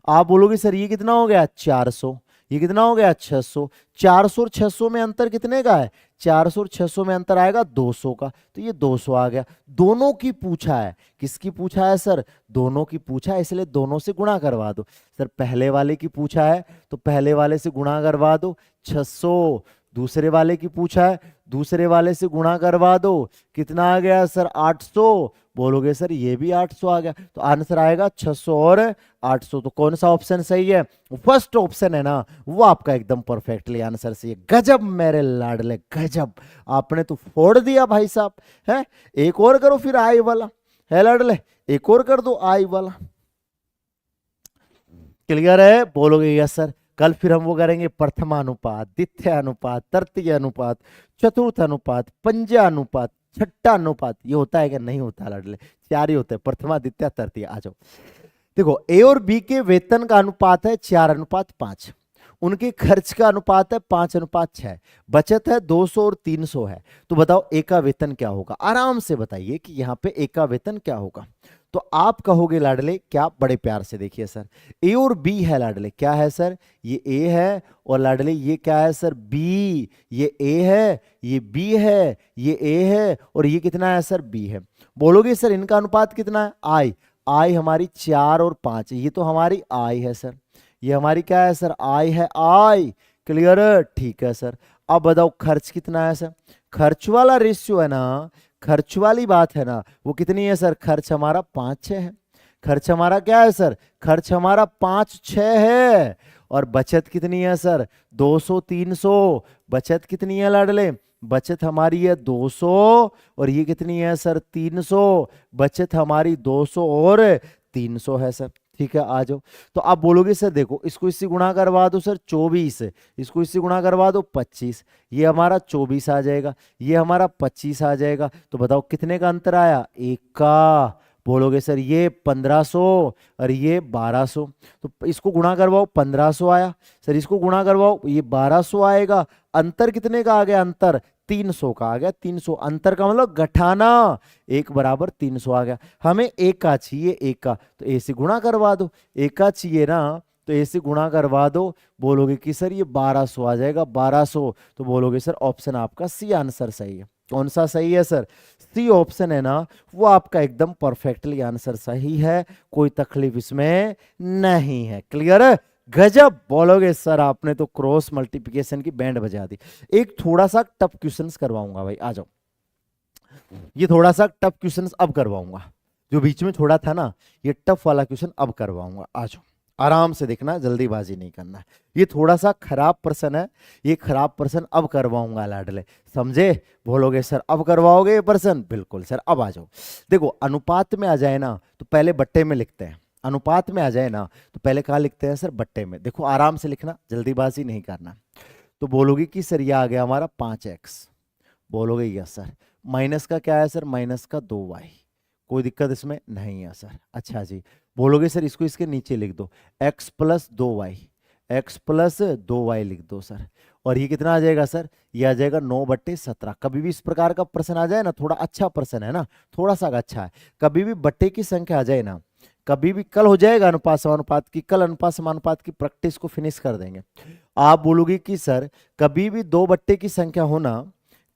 आप बोलोगे सर ये कितना हो गया? 400। ये कितना हो गया? 600। 400 और 600 में अंतर कितने का है? 400 और 600 में अंतर आएगा 200 का। तो ये 200 आ गया। दोनों की पूछा है। किसकी पूछा है सर? दोनों की पूछा है, इसलिए दोनों से गुणा करवा दो सर। पहले वाले की पूछा है तो पहले वाले से गुणा करवा दो 600। दूसरे वाले की पूछा है, दूसरे वाले से गुणा करवा दो। कितना आ गया सर? 800। बोलोगे सर ये भी 800 आ गया। तो आंसर आएगा 600 और 800। तो कौन सा ऑप्शन सही है? फर्स्ट ऑप्शन है ना, वो आपका एकदम परफेक्टली आंसर सही है। गजब मेरे लाडले, गजब। आपने तो फोड़ दिया भाई साहब। है एक और करो फिर आय वाला। है लाडले, एक और कर दो आई वाला। क्लियर है? बोलोगे यस सर। कल फिर हम वो करेंगे प्रथमानुपात, द्वितीय अनुपात, तृतीय अनुपात, चतुर्थ अनुपात, पंजा अनुपात, छठा अनुपात। ये होता है कि नहीं होता लाडले? चार ही होते हैं, प्रथमा द्वितीय तृतीय। आ जाओ, देखो ए और बी के वेतन का अनुपात है 4:5, उनके खर्च का अनुपात है 5:6, बचत है 200 और 300 है। तो बताओ ए का वेतन क्या होगा? आराम से बताइए कि यहाँ पे ए का वेतन क्या होगा। तो आप कहोगे लाडले क्या, बड़े प्यार से देखिए सर, ए और बी है लाडले, क्या है सर? ये ए है, और लाडले ये क्या है सर? बी। ये ए है, ये बी है, ये ए है, और ये कितना है सर? बी है। बोलोगे सर इनका अनुपात कितना है? आई। आई हमारी 4 और 5, ये तो हमारी आई है सर, ये हमारी क्या है सर? आई है, आई। क्लियर है? ठीक है सर। अब बताओ खर्च कितना है सर? खर्च वाला रेशियो है ना, खर्च वाली बात है ना, वो कितनी है सर? खर्च हमारा 5-6 है। खर्च हमारा क्या है सर? खर्च हमारा 5-6 है। और बचत कितनी है सर? 200-300। बचत कितनी है लाडले? बचत हमारी है 200, और ये कितनी है सर? 300। बचत हमारी 200 और 300 है सर। ठीक है, आ जाओ। तो आप बोलोगे सर देखो, इसको इससे गुणा करवा दो सर 24, इसको इससे गुणा करवा दो 25, ये हमारा 24 आ जाएगा, ये हमारा 25 आ जाएगा। तो बताओ कितने का अंतर आया? एक का। बोलोगे सर ये 1500 और ये 1200, तो इसको गुणा करवाओ 1500 आया सर, इसको गुणा करवाओ ये 1200 आएगा। अंतर कितने का आ गया? अंतर 300 का आ गया। 300 अंतर का मतलब घटाना, एक बराबर 300 आ गया। हमें एक का चाहिए, एक का, तो ए से गुणा करवा दो। एक का चाहिए ना, तो ए से गुणा करवा दो। बोलोगे कि सर ये 1200 आ जाएगा, 1200। तो बोलोगे सर ऑप्शन आपका सी आंसर सही है। कौन सा सही है सर? सी ऑप्शन है ना, वो आपका एकदम परफेक्टली आंसर सही है, कोई तकलीफ इसमें नहीं है। क्लियर है? गजब बोलोगे सर, आपने तो क्रॉस मल्टीप्लिकेशन की बैंड बजा दी। एक थोड़ा सा टफ क्वेश्चंस करवाऊंगा भाई, आ जाओ। ये थोड़ा सा टफ क्वेश्चंस अब करवाऊंगा, जो बीच में थोड़ा था ना, ये टफ वाला क्वेश्चन अब करवाऊंगा। आ जाओ, आराम से देखना, जल्दीबाजी नहीं करना है। ये थोड़ा सा खराब प्रश्न है, ये खराब प्रश्न अब करवाऊंगा लाडले, समझे? बोलोगे सर अब करवाओगे ये प्रश्न? बिल्कुल सर। अब आ जाओ, देखो अनुपात में आ जाए ना तो पहले बट्टे में लिखते हैं। अनुपात में आ जाए ना तो पहले कहाँ लिखते हैं सर? बट्टे में। देखो आराम से लिखना, जल्दीबाजी नहीं करना। तो बोलोगे कि सर ये आ गया हमारा 5x, बोलोगे यस सर। माइनस का क्या है सर? माइनस का 2y, कोई दिक्कत इसमें नहीं है सर। अच्छा जी, बोलोगे सर इसको इसके नीचे लिख दो, x plus 2y, x plus 2y लिख दो सर। और ये कितना आ जाएगा सर? ये आ जाएगा 9/17। कभी भी इस प्रकार का प्रश्न आ जाए ना, थोड़ा अच्छा प्रश्न है ना, थोड़ा सा अच्छा है, कभी भी बट्टे की संख्या आ जाए ना, कभी भी, कल हो जाएगा अनुपात समानुपात की, कल अनुपात समानुपात की प्रैक्टिस को फिनिश कर देंगे। आप बोलोगे कि सर कभी भी 2 बट्टे की संख्या हो ना,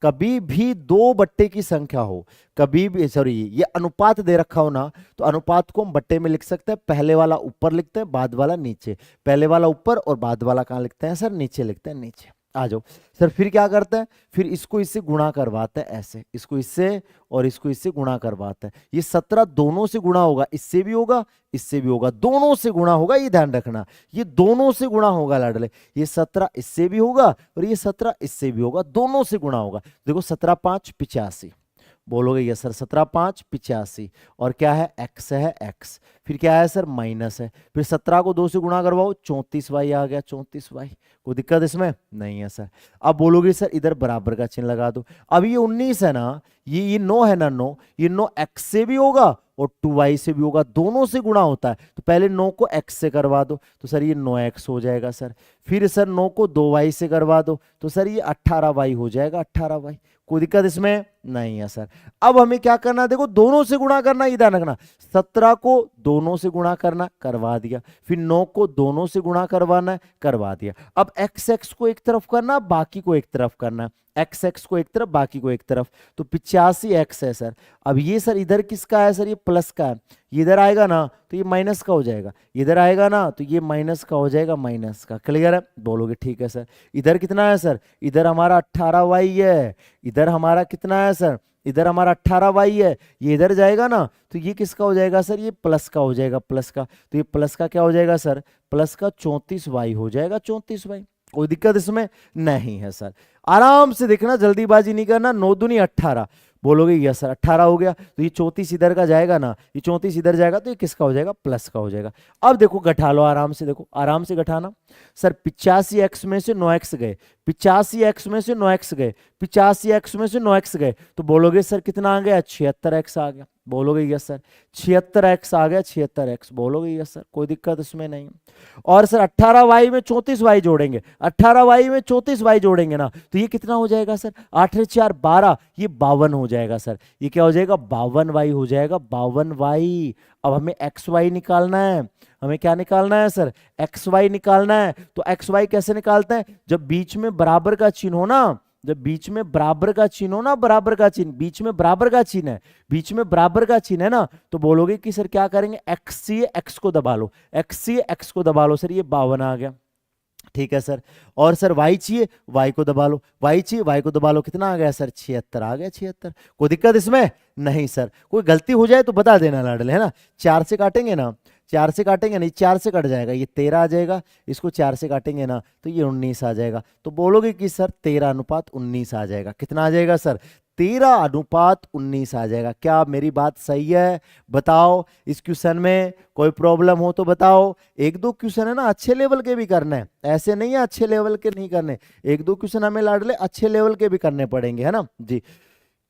कभी भी 2 बट्टे की संख्या हो, कभी भी, सॉरी ये अनुपात दे रखा हो ना, तो अनुपात को हम बट्टे में लिख सकते हैं। पहले वाला ऊपर लिखते हैं, बाद वाला नीचे। पहले वाला ऊपर और बाद वाला कहाँ लिखते हैं सर? नीचे लिखते हैं, नीचे। आ जाओ सर, फिर क्या करते हैं? फिर इसको इससे गुणा करवाते हैं, ऐसे, इसको इससे और इसको इससे गुणा करवाते हैं। ये 17 दोनों से गुणा होगा, इससे भी होगा, इससे भी होगा, दोनों से गुणा होगा, ये ध्यान रखना, ये दोनों से गुणा होगा लाडले। ये 17 इससे भी होगा और ये 17 इससे भी होगा, दोनों से गुणा होगा। देखो 17×5 = 85, बोलोगे ये सर 17×5 = 85, और क्या है? x है, x, फिर क्या है सर? माइनस है, फिर 17 को 2 से गुणा करवाओ, 34y आ गया, 34y। कोई दिक्कत इसमें नहीं है सर। अब बोलोगे सर इधर बराबर का चिन्ह लगा दो। अब ये 19 है ना, ये 9 है ना, 9, ये 9 x से भी होगा और 2y से भी होगा, दोनों से गुणा होता है। तो पहले 9 को x से करवा दो, तो सर ये 9x हो जाएगा सर। फिर सर 9 को 2y से करवा दो, तो सर ये 18y हो जाएगा, 18y। कोई दिक्कत इसमें नहीं है सर। अब हमें क्या करना है? देखो दोनों से गुणा करना, ये ध्यान रखना। 17 को दोनों से गुणा करना, करवा दिया। फिर 9 को दोनों से गुणा करवाना है, करवा दिया। अब x को एक तरफ करना, बाकी को एक तरफ करना। x को एक तरफ, बाकी को एक तरफ, तो 85x है सर। अब ये सर इधर किसका है सर? ये प्लस का है। ये इधर आएगा ना तो ये माइनस का हो जाएगा, इधर आएगा ना तो ये माइनस का हो जाएगा, माइनस का। क्लियर है? बोलोगे ठीक है सर। इधर कितना है सर? इधर हमारा 18y है। इधर हमारा कितना है सर? इधर हमारा 18y है। ये इधर जाएगा ना तो ये किसका हो जाएगा सर? ये प्लस का हो जाएगा, प्लस का। तो ये प्लस का क्या हो जाएगा सर? प्लस का 34y हो जाएगा, 34y। कोई दिक्कत इसमें नहीं है सर। आराम से देखना, जल्दीबाजी नहीं करना। 9 दूनी 18, बोलोगे यस सर 18 हो गया, तो ये 34 इधर का जाएगा ना, ये 34 इधर जाएगा तो ये किसका हो जाएगा, प्लस का हो जाएगा। अब देखो घटा लो आराम से, देखो आराम से घटाना। सर 85x में से 9x गए, 85x में से 9x गए, 85x में से 9x गए, तो बोलोगे सर कितना आ गया, 76x आ गया। बोलोगे यस सर 76x आ गया, 76x बोलोगे यस सर, कोई दिक्कत इसमें नहीं। और सर 18y में 34y जोड़ेंगे, 18y में 34y जोड़ेंगे ना, तो ये कितना हो जाएगा सर, 8 × 4 = 12, ये 52 हो जाएगा सर। ये क्या हो जाएगा, 52y हो जाएगा, 52y। अब हमें xy निकालना है, हमें क्या निकालना है सर, xy निकालना है। तो xy कैसे निकालते हैं, जब बीच में बराबर का चिन्ह हो ना, जब बीच में बराबर का चिन्ह हो ना, बराबर का चिन्ह, बीच में बराबर का चिन्ह है, बीच में बराबर का चिन्ह है ना, तो बोलोगे कि सर क्या करेंगे, x से x को दबा लो, x से x को दबा लो। सर ये 52 आ गया, ठीक है सर। और सर y चाहिए, y को दबा लो, y चाहिए, y को दबा लो, कितना आ गया सर, 76 आ गया, 76। कोई दिक्कत इसमें नहीं सर, कोई गलती हो जाए तो बता देना लाडले, है ना। 4 से काटेंगे ना, 4 से काटेंगे नहीं, 4 से कट जाएगा, ये 13 आ जाएगा, इसको 4 से काटेंगे ना तो ये 19 आ जाएगा। तो बोलोगे कि सर 13:19 आ जाएगा, कितना आ जाएगा सर, 13:19 आ जाएगा। क्या मेरी बात सही है, बताओ। इस क्वेश्चन में कोई प्रॉब्लम हो तो बताओ। एक दो क्वेश्चन है ना अच्छे लेवल के भी करने हैं, ऐसे नहीं है अच्छे लेवल के नहीं करने, एक दो क्वेश्चन हमें लाडले अच्छे लेवल के भी करने पड़ेंगे, है ना जी।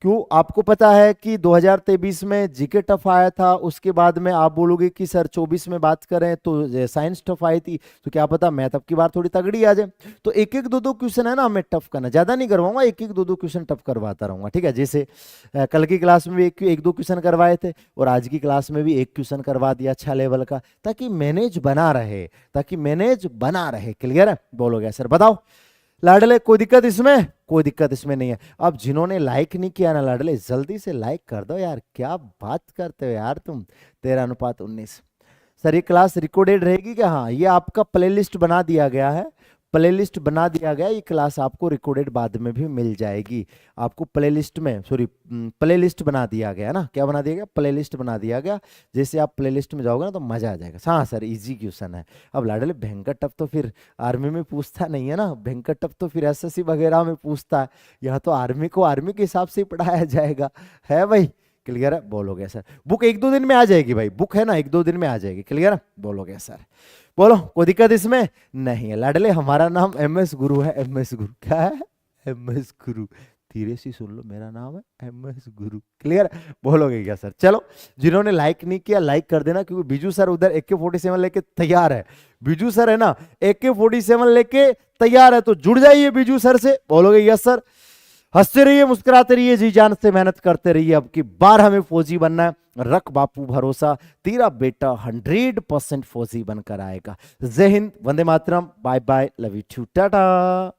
क्यों, आपको पता है कि 2023 में जीके टफ आया था, उसके बाद में आप बोलोगे कि सर 24 में बात करें तो साइंस टफ आई थी, तो क्या पता मैथ अब की बार थोड़ी तगड़ी आ जाए। तो एक एक दो दो क्वेश्चन है ना हमें टफ करना, ज्यादा नहीं करवाऊंगा, एक एक दो दो क्वेश्चन टफ करवाता रहूंगा, ठीक है। जैसे कल की क्लास में भी एक दो क्वेश्चन करवाए थे, और आज की क्लास में भी एक क्वेश्चन करवा दिया अच्छा लेवल का, ताकि मैनेज बना रहे, ताकि मैनेज बना रहे। क्लियर है, बोलोगे सर, बताओ लाडले, कोई दिक्कत इसमें, कोई दिक्कत इसमें नहीं है। अब जिन्होंने लाइक नहीं किया ना लाडले, जल्दी से लाइक कर दो यार, क्या बात करते हो यार तुम। 13:19। सर ये क्लास रिकॉर्डेड रहेगी क्या, हाँ ये आपका प्लेलिस्ट बना दिया गया है, प्लेलिस्ट बना दिया गया, ये क्लास आपको रिकॉर्डेड बाद में भी मिल जाएगी। आपको प्लेलिस्ट में, सॉरी प्लेलिस्ट बना दिया गया ना, क्या बना दिया गया, प्लेलिस्ट बना दिया गया। जैसे आप प्लेलिस्ट में जाओगे ना तो मजा आ जाएगा। हाँ सर इजी क्वेश्चन है। अब लाडले भयंकर टफ तो फिर आर्मी में पूछता नहीं है ना, भयंकर टफ तो फिर एसएससी वगैरह में पूछता है, यहाँ तो आर्मी को आर्मी के हिसाब से ही पढ़ाया जाएगा, है भाई। क्लियर है, बोलोगे सर। बुक एक दो दिन में आ जाएगी भाई, बुक है ना एक दो दिन में आ जाएगी। क्लियर है, बोलोगे सर, बोलो कोई दिक्कत इसमें नहीं है लाडले। हमारा नाम MS गुरु है, MS गुरु, क्या है, MS गुरु। धीरे से सुन लो, मेरा नाम है MS गुरु। क्लियर, बोलोगे क्या सर। चलो जिन्होंने लाइक नहीं किया लाइक कर देना, क्योंकि बीजू सर उधर AK-47 लेके तैयार है, बीजू सर है ना AK-47 लेके तैयार है, तो जुड़ जाइए बीजू सर से। बोलोगे यस सर। हंसते रहिए, मुस्कुराते रहिए, जी जान से मेहनत करते रहिए। अब की बार हमें फौजी बनना है, रख बापू भरोसा, तेरा बेटा 100% फौजी बनकर आएगा। जय हिंद, वंदे मातरम, bye bye, love you too, Tata.